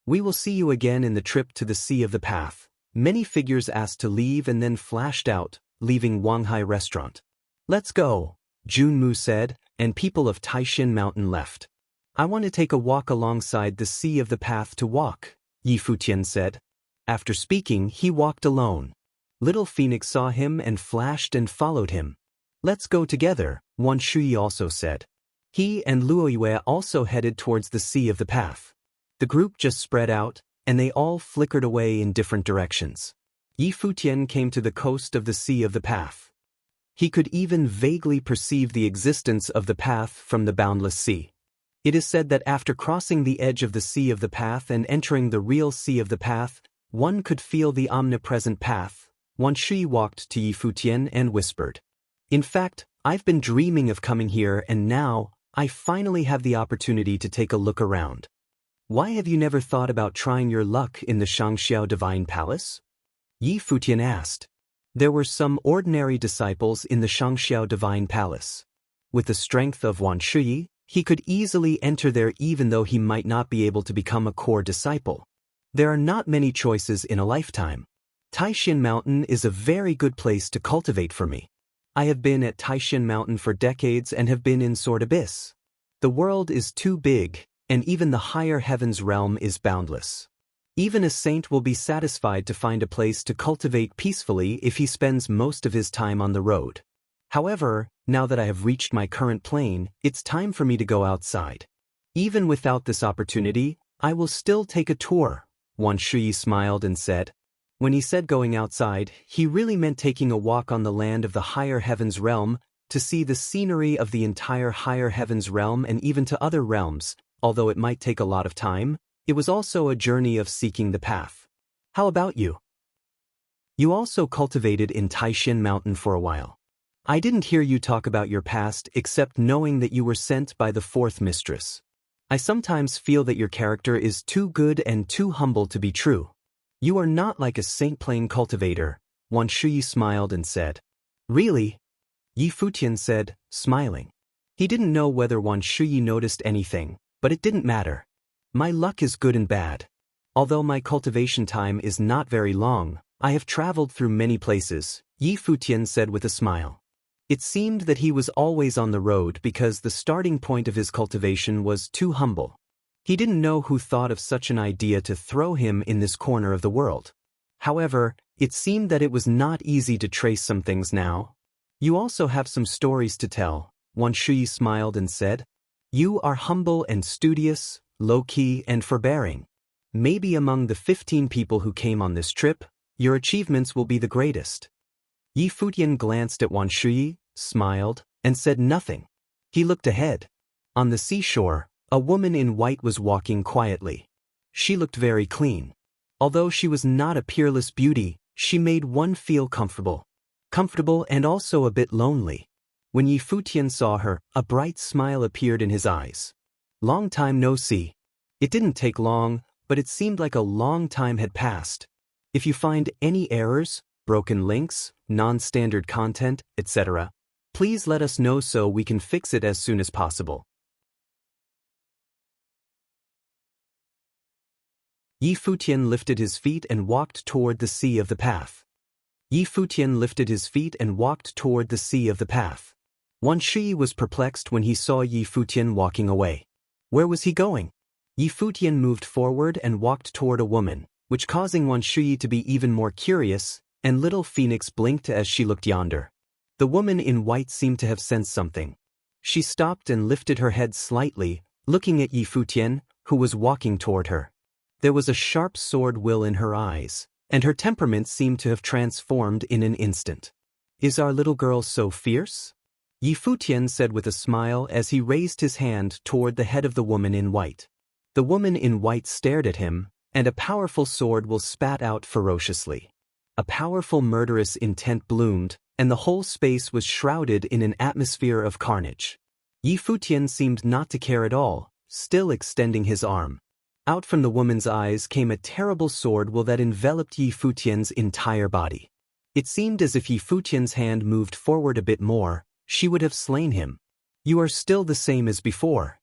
We will see you again in the trip to the Sea of the Path." Many figures asked to leave and then flashed out, leaving Wanghai restaurant. "Let's go," Junmu said, and people of Taishan Mountain left. "I want to take a walk alongside the Sea of the Path to walk," Yi Futian said. After speaking, he walked alone. Little Phoenix saw him and flashed and followed him. Let's go together, Wan Shui also said. He and Luo Yue also headed towards the Sea of the Path. The group just spread out, and they all flickered away in different directions. Yi Futian came to the coast of the Sea of the Path. He could even vaguely perceive the existence of the path from the boundless sea. It is said that after crossing the edge of the Sea of the Path and entering the real Sea of the Path, one could feel the omnipresent path. Wan Shui walked to Yi Futian and whispered, "In fact, I've been dreaming of coming here, and now, I finally have the opportunity to take a look around. Why have you never thought about trying your luck in the Shangxiao Divine Palace?" Yi Futian asked. There were some ordinary disciples in the Shangxiao Divine Palace. With the strength of Wan Shui, he could easily enter there even though he might not be able to become a core disciple. There are not many choices in a lifetime. Taishan Mountain is a very good place to cultivate for me. I have been at Taishan Mountain for decades and have been in Sword Abyss. The world is too big, and even the higher heavens realm is boundless. Even a saint will be satisfied to find a place to cultivate peacefully if he spends most of his time on the road. However, now that I have reached my current plane, it's time for me to go outside. Even without this opportunity, I will still take a tour, Wan Shui smiled and said. When he said going outside, he really meant taking a walk on the land of the higher heavens realm, to see the scenery of the entire higher heavens realm and even to other realms. Although it might take a lot of time, it was also a journey of seeking the path. How about you? You also cultivated in Taishan Mountain for a while. I didn't hear you talk about your past except knowing that you were sent by the fourth mistress. I sometimes feel that your character is too good and too humble to be true. You are not like a saint playing cultivator, Wan Shui smiled and said. Really? Yi Futian said, smiling. He didn't know whether Wan Shui noticed anything, but it didn't matter. My luck is good and bad. Although my cultivation time is not very long, I have traveled through many places, Yi Futian said with a smile. It seemed that he was always on the road because the starting point of his cultivation was too humble. He didn't know who thought of such an idea to throw him in this corner of the world. However, it seemed that it was not easy to trace some things now. You also have some stories to tell, Wan Shui smiled and said. You are humble and studious, low-key and forbearing. Maybe among the 15 people who came on this trip, your achievements will be the greatest. Yi Futian glanced at Wan Shui, smiled, and said nothing. He looked ahead. On the seashore, a woman in white was walking quietly. She looked very clean. Although she was not a peerless beauty, she made one feel comfortable. Comfortable and also a bit lonely. When Yi Futian saw her, a bright smile appeared in his eyes. Long time no see. It didn't take long, but it seemed like a long time had passed. If you find any errors, broken links, non-standard content, etc., please let us know so we can fix it as soon as possible. Yi Futian lifted his feet and walked toward the Sea of the Path. Yi Futian lifted his feet and walked toward the Sea of the Path. Wan Shui was perplexed when he saw Yi Futian walking away. Where was he going? Yi Futian moved forward and walked toward a woman, which causing Wan Shui to be even more curious, and little Phoenix blinked as she looked yonder. The woman in white seemed to have sensed something. She stopped and lifted her head slightly, looking at Yi Futian, who was walking toward her. There was a sharp sword will in her eyes, and her temperament seemed to have transformed in an instant. Is our little girl so fierce? Yi Futian said with a smile as he raised his hand toward the head of the woman in white. The woman in white stared at him, and a powerful sword will spat out ferociously. A powerful murderous intent bloomed, and the whole space was shrouded in an atmosphere of carnage. Yi Futian seemed not to care at all, still extending his arm. Out from the woman's eyes came a terrible sword will that enveloped Yi Futian's entire body. It seemed as if Yi Futian's hand moved forward a bit more, she would have slain him. You are still the same as before.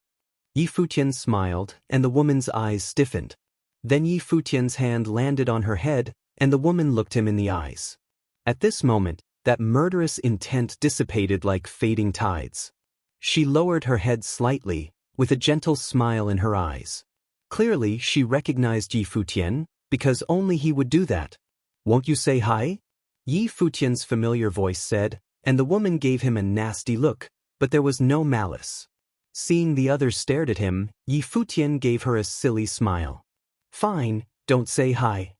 Yi Futian smiled, and the woman's eyes stiffened. Then Yi Futian's hand landed on her head, and the woman looked him in the eyes. At this moment, that murderous intent dissipated like fading tides. She lowered her head slightly, with a gentle smile in her eyes. Clearly she recognized Yi Futian, because only he would do that. "Won't you say hi?" Yi Futian's familiar voice said, and the woman gave him a nasty look, but there was no malice. Seeing the others stared at him, Yi Futian gave her a silly smile. "Fine, don't say hi."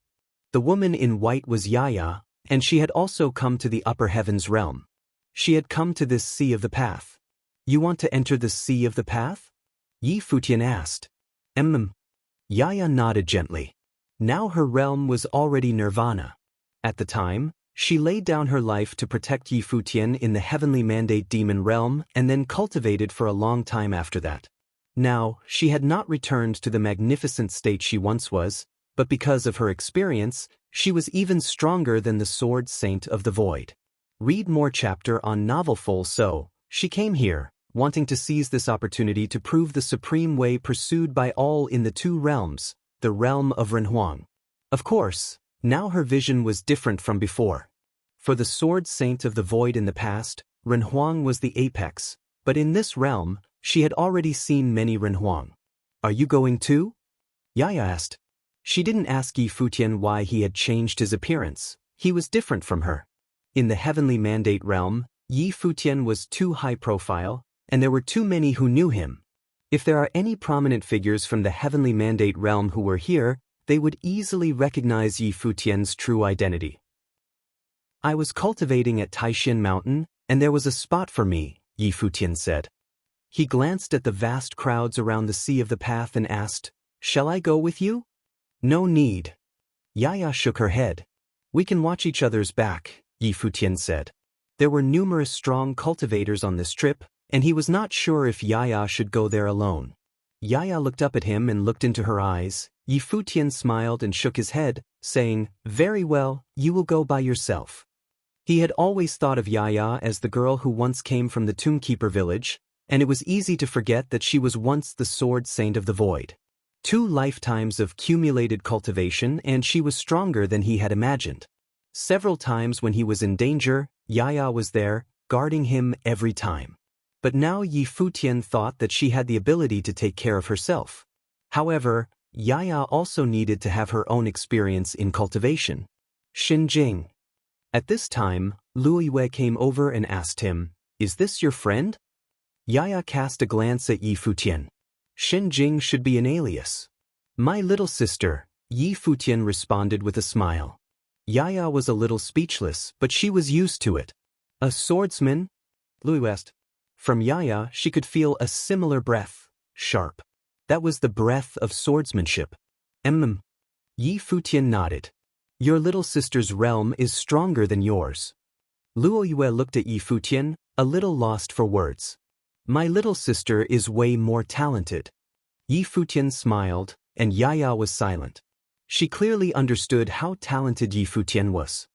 The woman in white was Yaya, and she had also come to the upper heavens realm. She had come to this sea of the path. "You want to enter the sea of the path?" Yi Futian asked. Yaya nodded gently. Now her realm was already nirvana. At the time, she laid down her life to protect Yi Futian in the heavenly mandate demon realm and then cultivated for a long time after that. Now, she had not returned to the magnificent state she once was, but because of her experience, she was even stronger than the Sword Saint of the Void. Read more chapter on novel full so, she came here, wanting to seize this opportunity to prove the supreme way pursued by all in the two realms, the realm of Renhuang. Of course, now her vision was different from before. For the Sword Saint of the Void in the past, Renhuang was the apex, but in this realm, she had already seen many Renhuang. "Are you going too?" Yaya asked. She didn't ask Yi Futian why he had changed his appearance. He was different from her. In the heavenly mandate realm, Yi Futian was too high profile, and there were too many who knew him. If there are any prominent figures from the heavenly mandate realm who were here, they would easily recognize Yi Futian's true identity. "I was cultivating at Taishin Mountain, and there was a spot for me," Yi Futian said. He glanced at the vast crowds around the sea of the path and asked, "Shall I go with you?" "No need." Yaya shook her head. "We can watch each other's back," Yi Futian said. There were numerous strong cultivators on this trip, and he was not sure if Yaya should go there alone. Yaya looked up at him and looked into her eyes. Yi Futian smiled and shook his head, saying, "Very well, you will go by yourself." He had always thought of Yaya as the girl who once came from the Tombkeeper village, and it was easy to forget that she was once the Sword Saint of the Void. 2 lifetimes of cumulated cultivation and she was stronger than he had imagined. Several times when he was in danger, Yaya was there, guarding him every time. But now Yi Futian thought that she had the ability to take care of herself. However, Yaya also needed to have her own experience in cultivation. Xinjing. At this time, Luo Yue came over and asked him, "Is this your friend?" Yaya cast a glance at Yi Futian. Xinjing should be an alias. "My little sister," Yi Futian responded with a smile. Yaya was a little speechless, but she was used to it. "A swordsman?" Luo asked. From Yaya she could feel a similar breath, sharp. That was the breath of swordsmanship. Yi Futian nodded. "Your little sister's realm is stronger than yours." Luo Yue looked at Yi Futian, a little lost for words. "My little sister is way more talented." Yi Futian smiled, and Yaya was silent. She clearly understood how talented Yi Futian was.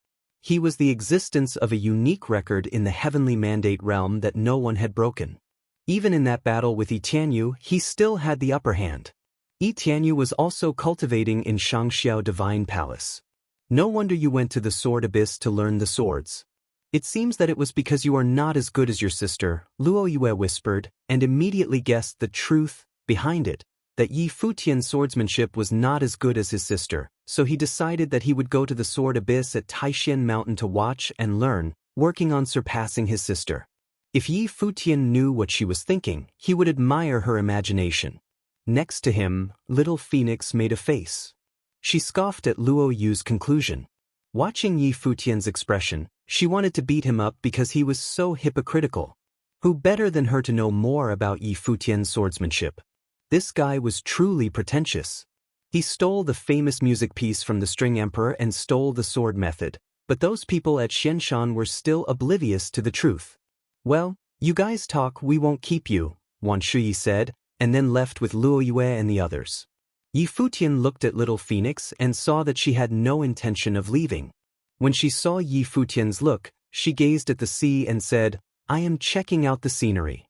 He was the existence of a unique record in the heavenly mandate realm that no one had broken. Even in that battle with Yi Tianyu, he still had the upper hand. Yi Tianyu was also cultivating in Shangxiao Divine Palace. "No wonder you went to the Sword Abyss to learn the swords. It seems that it was because you are not as good as your sister," Luo Yue whispered, and immediately guessed the truth behind it, that Yi Futian's swordsmanship was not as good as his sister, so he decided that he would go to the Sword Abyss at Taishin Mountain to watch and learn, working on surpassing his sister. If Yi Futian knew what she was thinking, he would admire her imagination. Next to him, little Phoenix made a face. She scoffed at Luo Yu's conclusion. Watching Yi Futian's expression, she wanted to beat him up because he was so hypocritical. Who better than her to know more about Yi Futian's swordsmanship? This guy was truly pretentious. He stole the famous music piece from the String Emperor and stole the sword method, but those people at Xianshan were still oblivious to the truth. "Well, you guys talk, we won't keep you," Wan Shuyi said, and then left with Luo Yue and the others. Yi Futian looked at little Phoenix and saw that she had no intention of leaving. When she saw Yi Futian's look, she gazed at the sea and said, "I am checking out the scenery."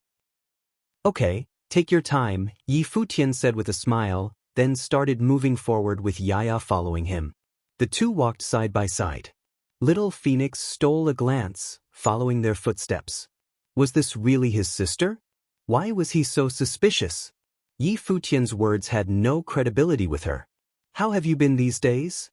"Okay, take your time," Yi Futian said with a smile, then started moving forward with Yaya following him. The two walked side by side. Little Phoenix stole a glance, following their footsteps. Was this really his sister? Why was he so suspicious? Yi Futian's words had no credibility with her. How have you been these days?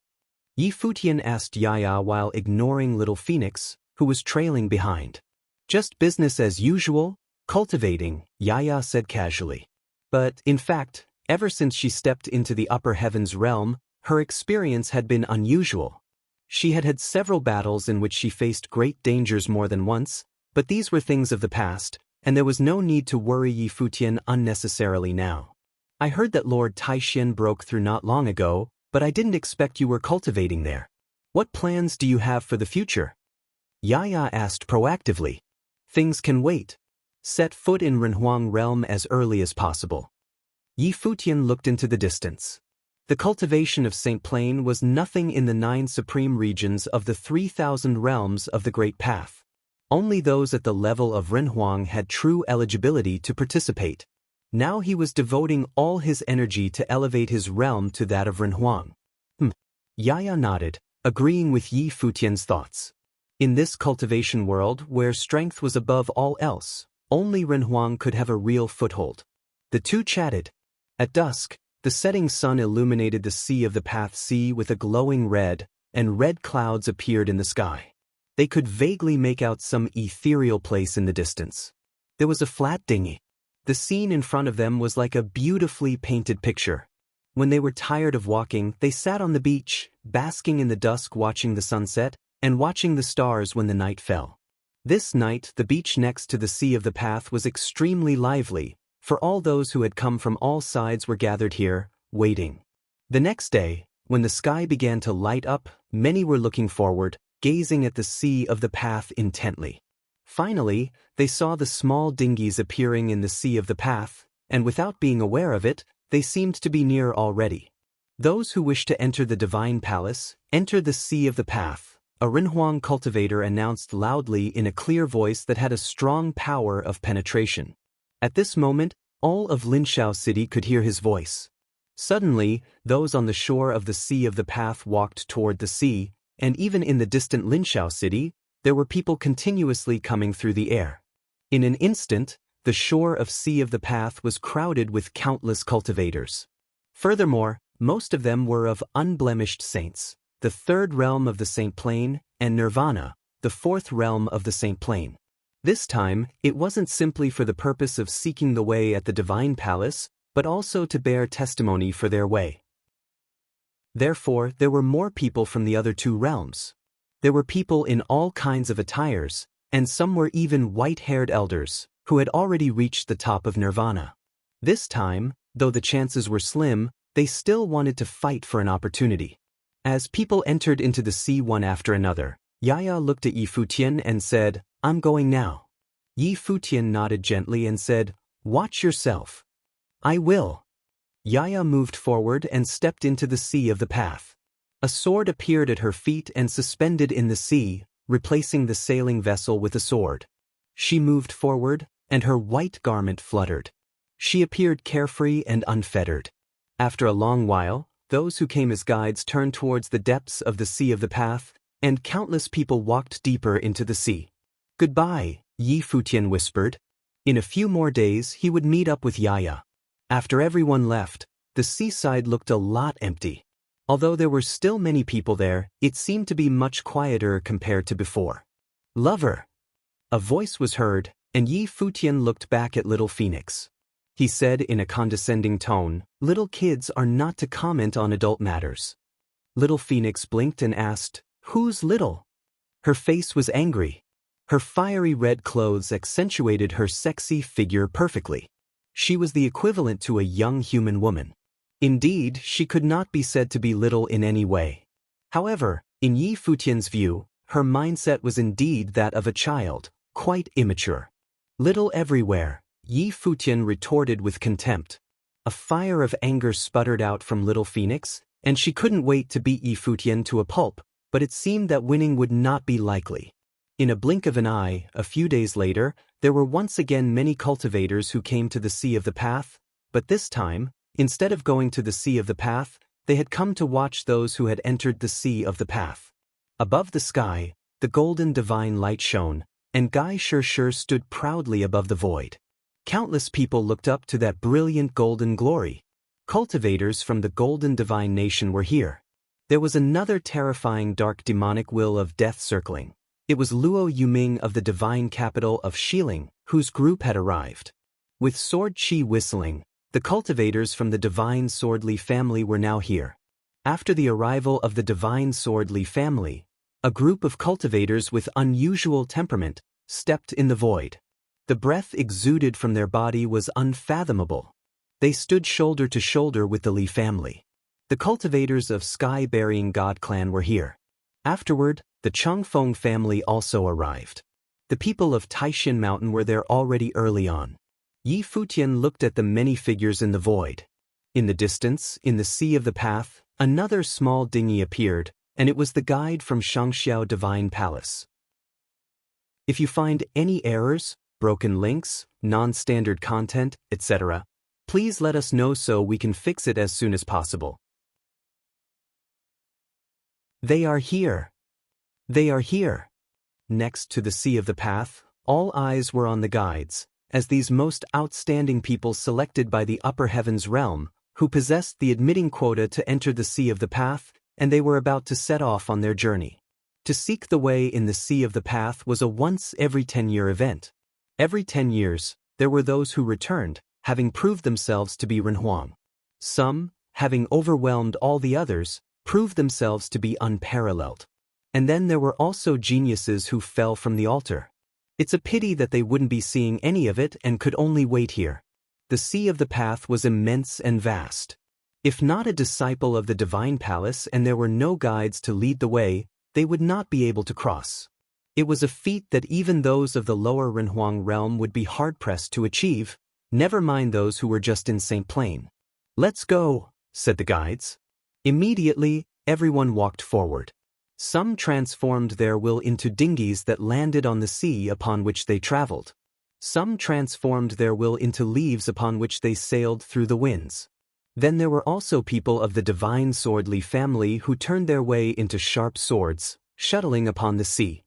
Yi Futian asked Yaya while ignoring little Phoenix, who was trailing behind. Just business as usual, cultivating, Yaya said casually. But, in fact, ever since she stepped into the upper heavens realm, her experience had been unusual. She had had several battles in which she faced great dangers more than once, but these were things of the past, and there was no need to worry Yi Futian unnecessarily now. I heard that Lord Taishin broke through not long ago, but I didn't expect you were cultivating there. What plans do you have for the future? Yaya asked proactively. Things can wait. Set foot in Renhuang realm as early as possible. Yi Futian looked into the distance. The cultivation of Saint Plain was nothing in the 9 supreme regions of the 3,000 realms of the Great Path. Only those at the level of Renhuang had true eligibility to participate. Now he was devoting all his energy to elevate his realm to that of Renhuang. Yaya nodded, agreeing with Yi Futian's thoughts. In this cultivation world where strength was above all else, only Renhuang could have a real foothold. The two chatted. At dusk, the setting sun illuminated the sea of the path sea with a glowing red, and red clouds appeared in the sky. They could vaguely make out some ethereal place in the distance. There was a flat dinghy. The scene in front of them was like a beautifully painted picture. When they were tired of walking, they sat on the beach, basking in the dusk watching the sunset, and watching the stars when the night fell. This night, the beach next to the sea of the path was extremely lively, for all those who had come from all sides were gathered here, waiting. The next day, when the sky began to light up, many were looking forward, gazing at the sea of the path intently. Finally, they saw the small dinghies appearing in the sea of the path, and without being aware of it, they seemed to be near already. Those who wished to enter the divine palace, enter the sea of the path, a Renhuang cultivator announced loudly in a clear voice that had a strong power of penetration. At this moment, all of Linshao City could hear his voice. Suddenly, those on the shore of the sea of the path walked toward the sea, and even in the distant Linshao City, there were people continuously coming through the air. In an instant, the shore of sea of the path was crowded with countless cultivators. Furthermore, most of them were of unblemished saints, the 3rd realm of the Saint Plain, and Nirvana, the 4th realm of the Saint Plain. This time, it wasn't simply for the purpose of seeking the way at the divine palace, but also to bear testimony for their way. Therefore, there were more people from the other 2 realms. There were people in all kinds of attires, and some were even white-haired elders, who had already reached the top of Nirvana. This time, though the chances were slim, they still wanted to fight for an opportunity. As people entered into the sea one after another, Yaya looked at Yi Futian and said, "I'm going now." Yi Futian nodded gently and said, "Watch yourself." "I will." Yaya moved forward and stepped into the sea of the path. A sword appeared at her feet and suspended in the sea, replacing the sailing vessel with a sword. She moved forward, and her white garment fluttered. She appeared carefree and unfettered. After a long while, those who came as guides turned towards the depths of the sea of the path, and countless people walked deeper into the sea. "Goodbye," Yi Futian whispered. In a few more days he would meet up with Yaya. After everyone left, the seaside looked a lot empty. Although there were still many people there, it seemed to be much quieter compared to before. "Lover!" A voice was heard, and Yi Futian looked back at little Phoenix. He said in a condescending tone, "Little kids are not to comment on adult matters." Little Phoenix blinked and asked, "Who's little?" Her face was angry. Her fiery red clothes accentuated her sexy figure perfectly. She was the equivalent to a young human woman. Indeed, she could not be said to be little in any way. However, in Yi Futian's view, her mindset was indeed that of a child, quite immature. "Little everywhere," Yi Futian retorted with contempt. A fire of anger sputtered out from little Phoenix, and she couldn't wait to beat Yi Futian to a pulp, but it seemed that winning would not be likely. In a blink of an eye, a few days later, there were once again many cultivators who came to the sea of the path, but this time, instead of going to the sea of the path, they had come to watch those who had entered the sea of the path. Above the sky, the golden divine light shone, and Gai Shir stood proudly above the void. Countless people looked up to that brilliant golden glory. Cultivators from the golden divine nation were here. There was another terrifying dark demonic will of death circling. It was Luo Yuming of the divine capital of Xiling, whose group had arrived. With sword chi whistling, the cultivators from the divine Swordly family were now here. After the arrival of the divine Swordly family, a group of cultivators with unusual temperament stepped in the void. The breath exuded from their body was unfathomable. They stood shoulder to shoulder with the Li family. The cultivators of Sky-Burying God clan were here. Afterward, the Changfeng family also arrived. The people of Taishan Mountain were there already early on. Yi Futian looked at the many figures in the void. In the distance, in the sea of the path, another small dinghy appeared, and it was the guide from Shangxiao Divine Palace. If you find any errors, broken links, non-standard content, etc., please let us know so we can fix it as soon as possible. They are here. They are here. Next to the sea of the path, all eyes were on the guides, as these most outstanding people selected by the upper heavens realm, who possessed the admitting quota to enter the sea of the path, and they were about to set off on their journey. To seek the way in the sea of the path was a once every 10-year event. Every 10 years, there were those who returned, having proved themselves to be Renhuang. Some, having overwhelmed all the others, proved themselves to be unparalleled. And then there were also geniuses who fell from the altar. It's a pity that they wouldn't be seeing any of it and could only wait here. The sea of the path was immense and vast. If not a disciple of the divine palace and there were no guides to lead the way, they would not be able to cross. It was a feat that even those of the lower Renhuang realm would be hard-pressed to achieve, never mind those who were just in St. Plain. "Let's go," said the guides. Immediately, everyone walked forward. Some transformed their will into dinghies that landed on the sea upon which they traveled. Some transformed their will into leaves upon which they sailed through the winds. Then there were also people of the divine Swordly family who turned their way into sharp swords, shuttling upon the sea.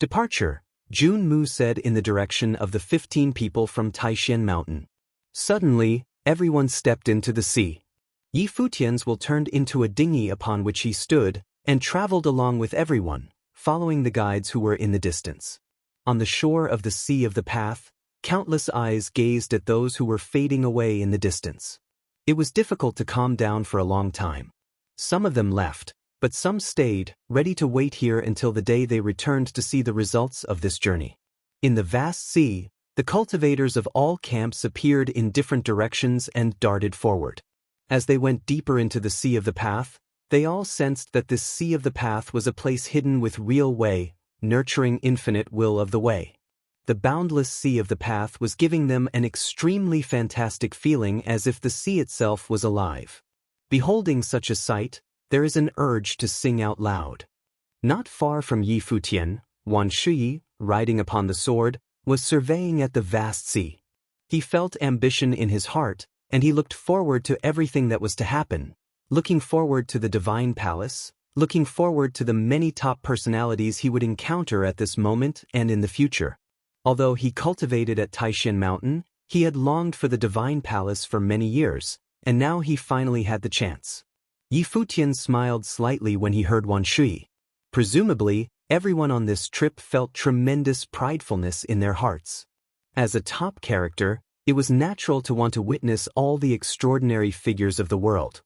"Departure," Jun Mu said in the direction of the 15 people from Taishan Mountain. Suddenly, everyone stepped into the sea. Yi Futian's will turned into a dinghy upon which he stood, and traveled along with everyone, following the guides who were in the distance. On the shore of the sea of the path, countless eyes gazed at those who were fading away in the distance. It was difficult to calm down for a long time. Some of them left, but some stayed, ready to wait here until the day they returned to see the results of this journey. In the vast sea, the cultivators of all camps appeared in different directions and darted forward. As they went deeper into the sea of the path, they all sensed that this sea of the path was a place hidden with real way, nurturing infinite will of the way. The boundless sea of the path was giving them an extremely fantastic feeling as if the sea itself was alive. Beholding such a sight, there is an urge to sing out loud. Not far from Yi Futian, Wan Shuyi, riding upon the sword, was surveying at the vast sea. He felt ambition in his heart, and he looked forward to everything that was to happen, looking forward to the divine palace, looking forward to the many top personalities he would encounter at this moment and in the future. Although he cultivated at Taishan Mountain, he had longed for the divine palace for many years, and now he finally had the chance. Yi Futian smiled slightly when he heard Wan Shui. Presumably, everyone on this trip felt tremendous pridefulness in their hearts. As a top character, it was natural to want to witness all the extraordinary figures of the world.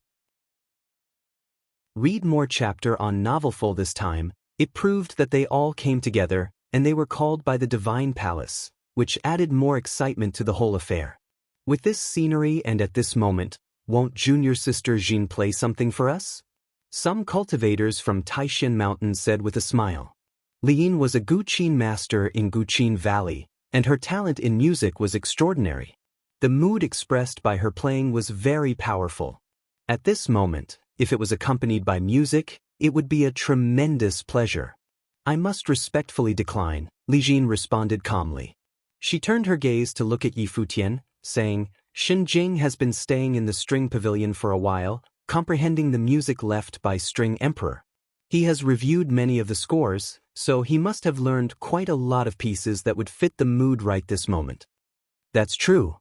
Read more chapter on Novelful this time. It proved that they all came together, and they were called by the divine palace, which added more excitement to the whole affair. With this scenery and at this moment, won't junior sister Jean play something for us? Some cultivators from Taishan Mountain said with a smile. Lian was a Guqin master in Guqin Valley, and her talent in music was extraordinary. The mood expressed by her playing was very powerful. At this moment, if it was accompanied by music, it would be a tremendous pleasure. "I must respectfully decline," Li Jin responded calmly. She turned her gaze to look at Yi Futian, saying, "Shen Jing has been staying in the string pavilion for a while, comprehending the music left by String Emperor. He has reviewed many of the scores, so he must have learned quite a lot of pieces that would fit the mood right this moment." That's true.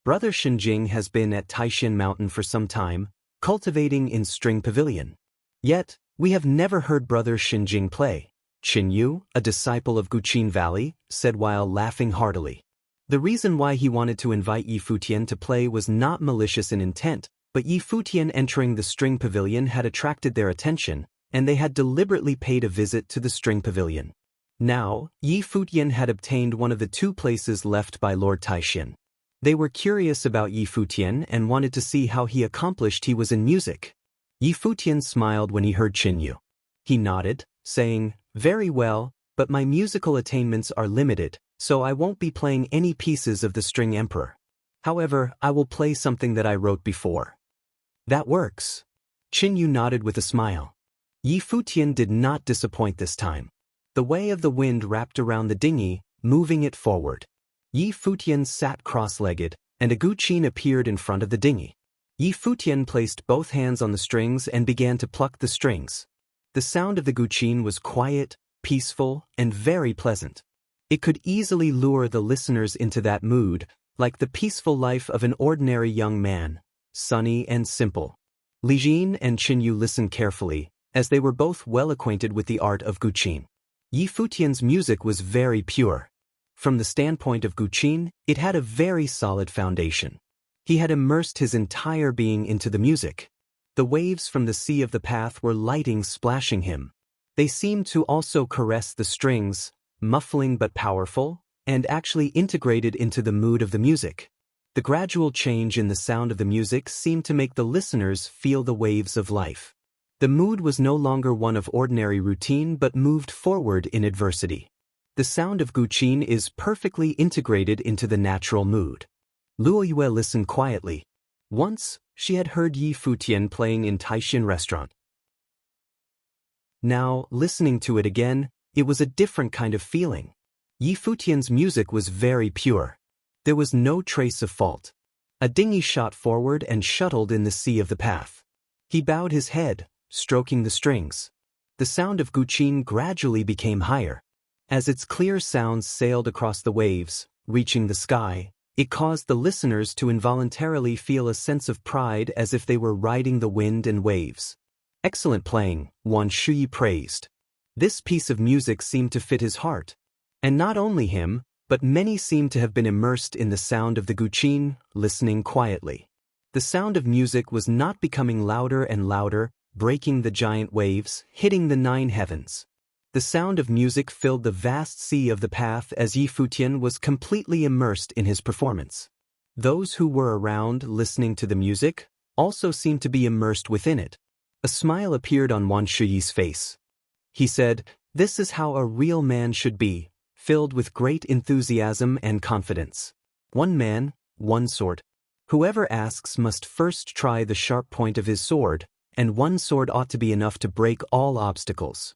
Brother Shenjing has been at Taishan Mountain for some time, cultivating in String Pavilion. Yet, we have never heard Brother Shenjing play. Qinyu, a disciple of Guqin Valley, said while laughing heartily. The reason why he wanted to invite Yi Futian to play was not malicious in intent, but Yi Futian entering the String Pavilion had attracted their attention, and they had deliberately paid a visit to the String Pavilion. Now, Yi Futian had obtained one of the 2 places left by Lord Taishan. They were curious about Yi Futian and wanted to see how he accomplished he was in music. Yi Futian smiled when he heard Qinyu. He nodded, saying, "Very well, but my musical attainments are limited, so I won't be playing any pieces of the String Emperor. However, I will play something that I wrote before." "That works." Qinyu nodded with a smile. Yi Futian did not disappoint this time. The way of the wind wrapped around the dinghy, moving it forward. Yi Futian sat cross-legged, and a Guqin appeared in front of the dinghy. Yi Futian placed both hands on the strings and began to pluck the strings. The sound of the Guqin was quiet, peaceful, and very pleasant. It could easily lure the listeners into that mood, like the peaceful life of an ordinary young man, sunny and simple. Li Jin and Qinyu listened carefully, as they were both well acquainted with the art of Guqin. Yi Futian's music was very pure. From the standpoint of Guqin, it had a very solid foundation. He had immersed his entire being into the music. The waves from the sea of the path were lighting, splashing him. They seemed to also caress the strings, muffling but powerful, and actually integrated into the mood of the music. The gradual change in the sound of the music seemed to make the listeners feel the waves of life. The mood was no longer one of ordinary routine but moved forward in adversity. The sound of Guqin is perfectly integrated into the natural mood. Luo Yue listened quietly. Once, she had heard Yi Futian playing in Taishan restaurant. Now, listening to it again, it was a different kind of feeling. Yi Futian's music was very pure. There was no trace of fault. A dinghy shot forward and shuttled in the sea of the path. He bowed his head, stroking the strings. The sound of Guqin gradually became higher. As its clear sounds sailed across the waves, reaching the sky, it caused the listeners to involuntarily feel a sense of pride as if they were riding the wind and waves. "Excellent playing," Wan Shuyi praised. This piece of music seemed to fit his heart. And not only him, but many seemed to have been immersed in the sound of the Guqin, listening quietly. The sound of music was not becoming louder and louder, breaking the giant waves, hitting the 9 heavens. The sound of music filled the vast sea of the path as Yi Futian was completely immersed in his performance. Those who were around listening to the music also seemed to be immersed within it. A smile appeared on Wan Shuyi's face. He said, "This is how a real man should be, filled with great enthusiasm and confidence. One man, one sword. Whoever asks must first try the sharp point of his sword, and one sword ought to be enough to break all obstacles."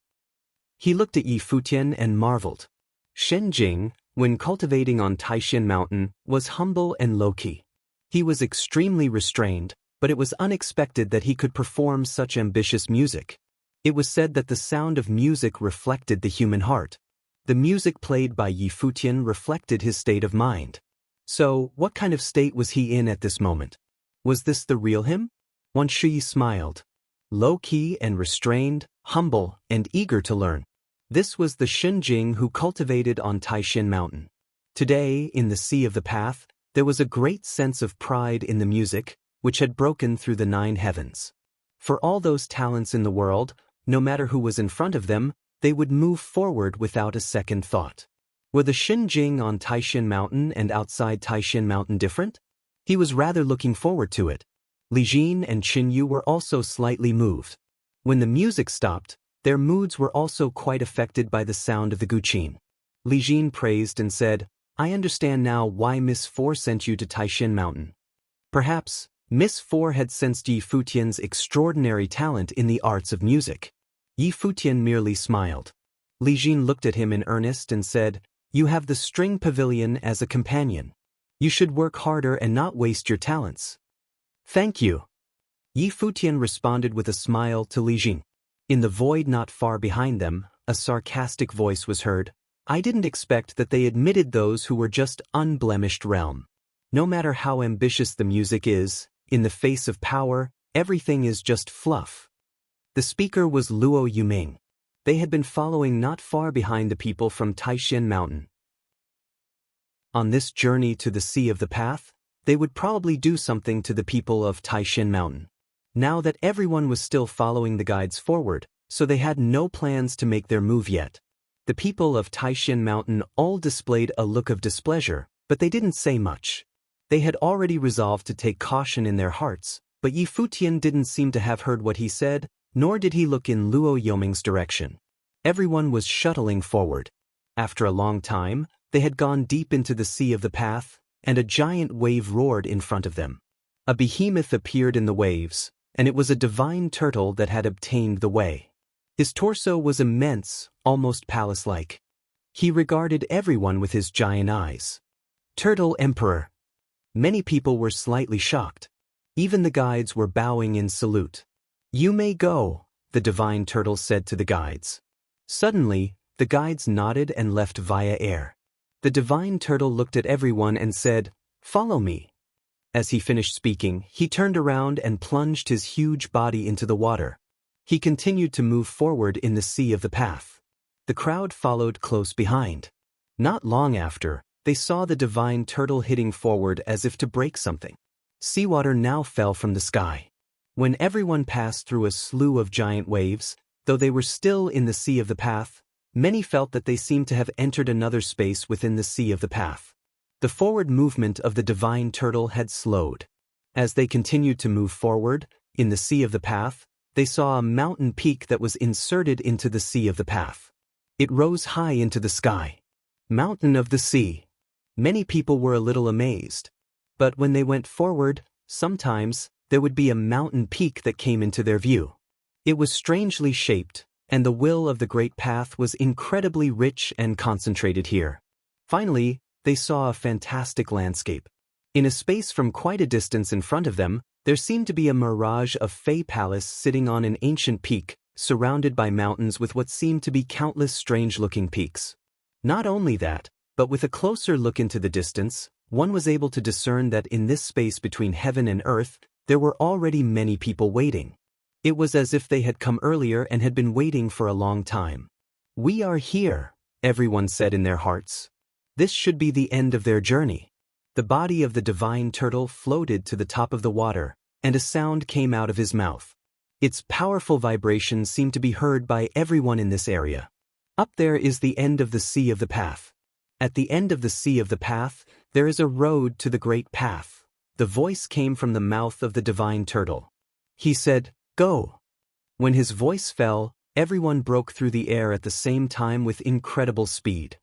He looked at Yi Futian and marveled. Shenjing, when cultivating on Taishan Mountain, was humble and low-key. He was extremely restrained, but it was unexpected that he could perform such ambitious music. It was said that the sound of music reflected the human heart. The music played by Yi Futian reflected his state of mind. So, what kind of state was he in at this moment? Was this the real him? Wan Shuyi smiled. Low-key and restrained, humble, and eager to learn. This was the Shenjing who cultivated on Taishan Mountain. Today, in the sea of the path, there was a great sense of pride in the music, which had broken through the 9 heavens. For all those talents in the world, no matter who was in front of them, they would move forward without a second thought. Were the Shenjing on Taishan Mountain and outside Taishan Mountain different? He was rather looking forward to it. Li Jin and Qinyu were also slightly moved. When the music stopped, their moods were also quite affected by the sound of the Guqin. Li Jin praised and said, "I understand now why Miss Four sent you to Taishan Mountain." Perhaps, Miss Four had sensed Yi Futian's extraordinary talent in the arts of music. Yi Futian merely smiled. Li Jin looked at him in earnest and said, "You have the String Pavilion as a companion. You should work harder and not waste your talents." "Thank you." Yi Futian responded with a smile to Li Jin. In the void not far behind them, a sarcastic voice was heard. "I didn't expect that they admitted those who were just unblemished realm." No matter how ambitious the music is, in the face of power, everything is just fluff. The speaker was Luo Yuming. They had been following not far behind the people from Taishan Mountain. On this journey to the Sea of the Path, they would probably do something to the people of Taishan Mountain. Now that everyone was still following the guides forward, so they had no plans to make their move yet. The people of Taishan Mountain all displayed a look of displeasure, but they didn't say much. They had already resolved to take caution in their hearts, but Yi Futian didn't seem to have heard what he said, nor did he look in Luo Yoming's direction. Everyone was shuttling forward. After a long time, they had gone deep into the Sea of the Path, and a giant wave roared in front of them. A behemoth appeared in the waves, and it was a divine turtle that had obtained the way. His torso was immense, almost palace-like. He regarded everyone with his giant eyes. Turtle Emperor. Many people were slightly shocked. Even the guides were bowing in salute. "You may go," the divine turtle said to the guides. Suddenly, the guides nodded and left via air. The divine turtle looked at everyone and said, "Follow me." As he finished speaking, he turned around and plunged his huge body into the water. He continued to move forward in the Sea of the Path. The crowd followed close behind. Not long after, they saw the divine turtle hitting forward as if to break something. Seawater now fell from the sky. When everyone passed through a slew of giant waves, though they were still in the Sea of the Path, many felt that they seemed to have entered another space within the Sea of the Path. The forward movement of the divine turtle had slowed. As they continued to move forward, in the Sea of the Path, they saw a mountain peak that was inserted into the Sea of the Path. It rose high into the sky. Mountain of the Sea. Many people were a little amazed. But when they went forward, sometimes, there would be a mountain peak that came into their view. It was strangely shaped, and the will of the great path was incredibly rich and concentrated here. Finally, they saw a fantastic landscape. In a space from quite a distance in front of them, there seemed to be a mirage of Fey Palace sitting on an ancient peak, surrounded by mountains with what seemed to be countless strange-looking peaks. Not only that, but with a closer look into the distance, one was able to discern that in this space between heaven and earth, there were already many people waiting. It was as if they had come earlier and had been waiting for a long time. "We are here," everyone said in their hearts. This should be the end of their journey. The body of the divine turtle floated to the top of the water, and a sound came out of his mouth. Its powerful vibration seemed to be heard by everyone in this area. Up there is the end of the Sea of the Path. At the end of the Sea of the Path, there is a road to the great path. The voice came from the mouth of the divine turtle. He said, "Go." When his voice fell, everyone broke through the air at the same time with incredible speed.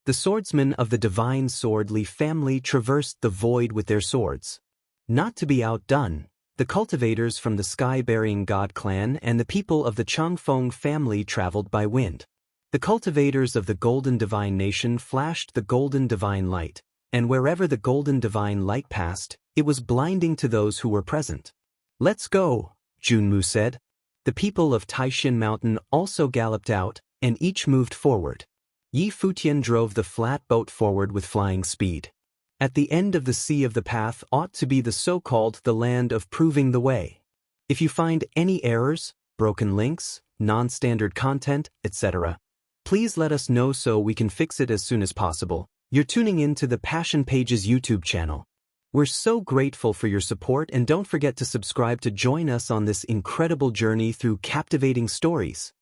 The swordsmen of the divine sword Li family traversed the void with their swords. Not to be outdone, the cultivators from the sky-bearing god clan and the people of the Changfeng family traveled by wind. The cultivators of the golden divine nation flashed the golden divine light, and wherever the golden divine light passed, it was blinding to those who were present. "Let's go," Junmu said. The people of Taishan Mountain also galloped out, and each moved forward. Yi Futian drove the flat boat forward with flying speed. At the end of the Sea of the Path ought to be the so-called the land of proving the way. If you find any errors, broken links, non-standard content, etc., please let us know so we can fix it as soon as possible. You're tuning in to the Passion Pages YouTube channel. We're so grateful for your support, and don't forget to subscribe to join us on this incredible journey through captivating stories.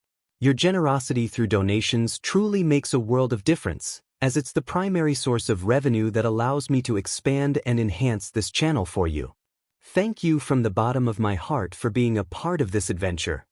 Your generosity through donations truly makes a world of difference, as it's the primary source of revenue that allows me to expand and enhance this channel for you. Thank you from the bottom of my heart for being a part of this adventure.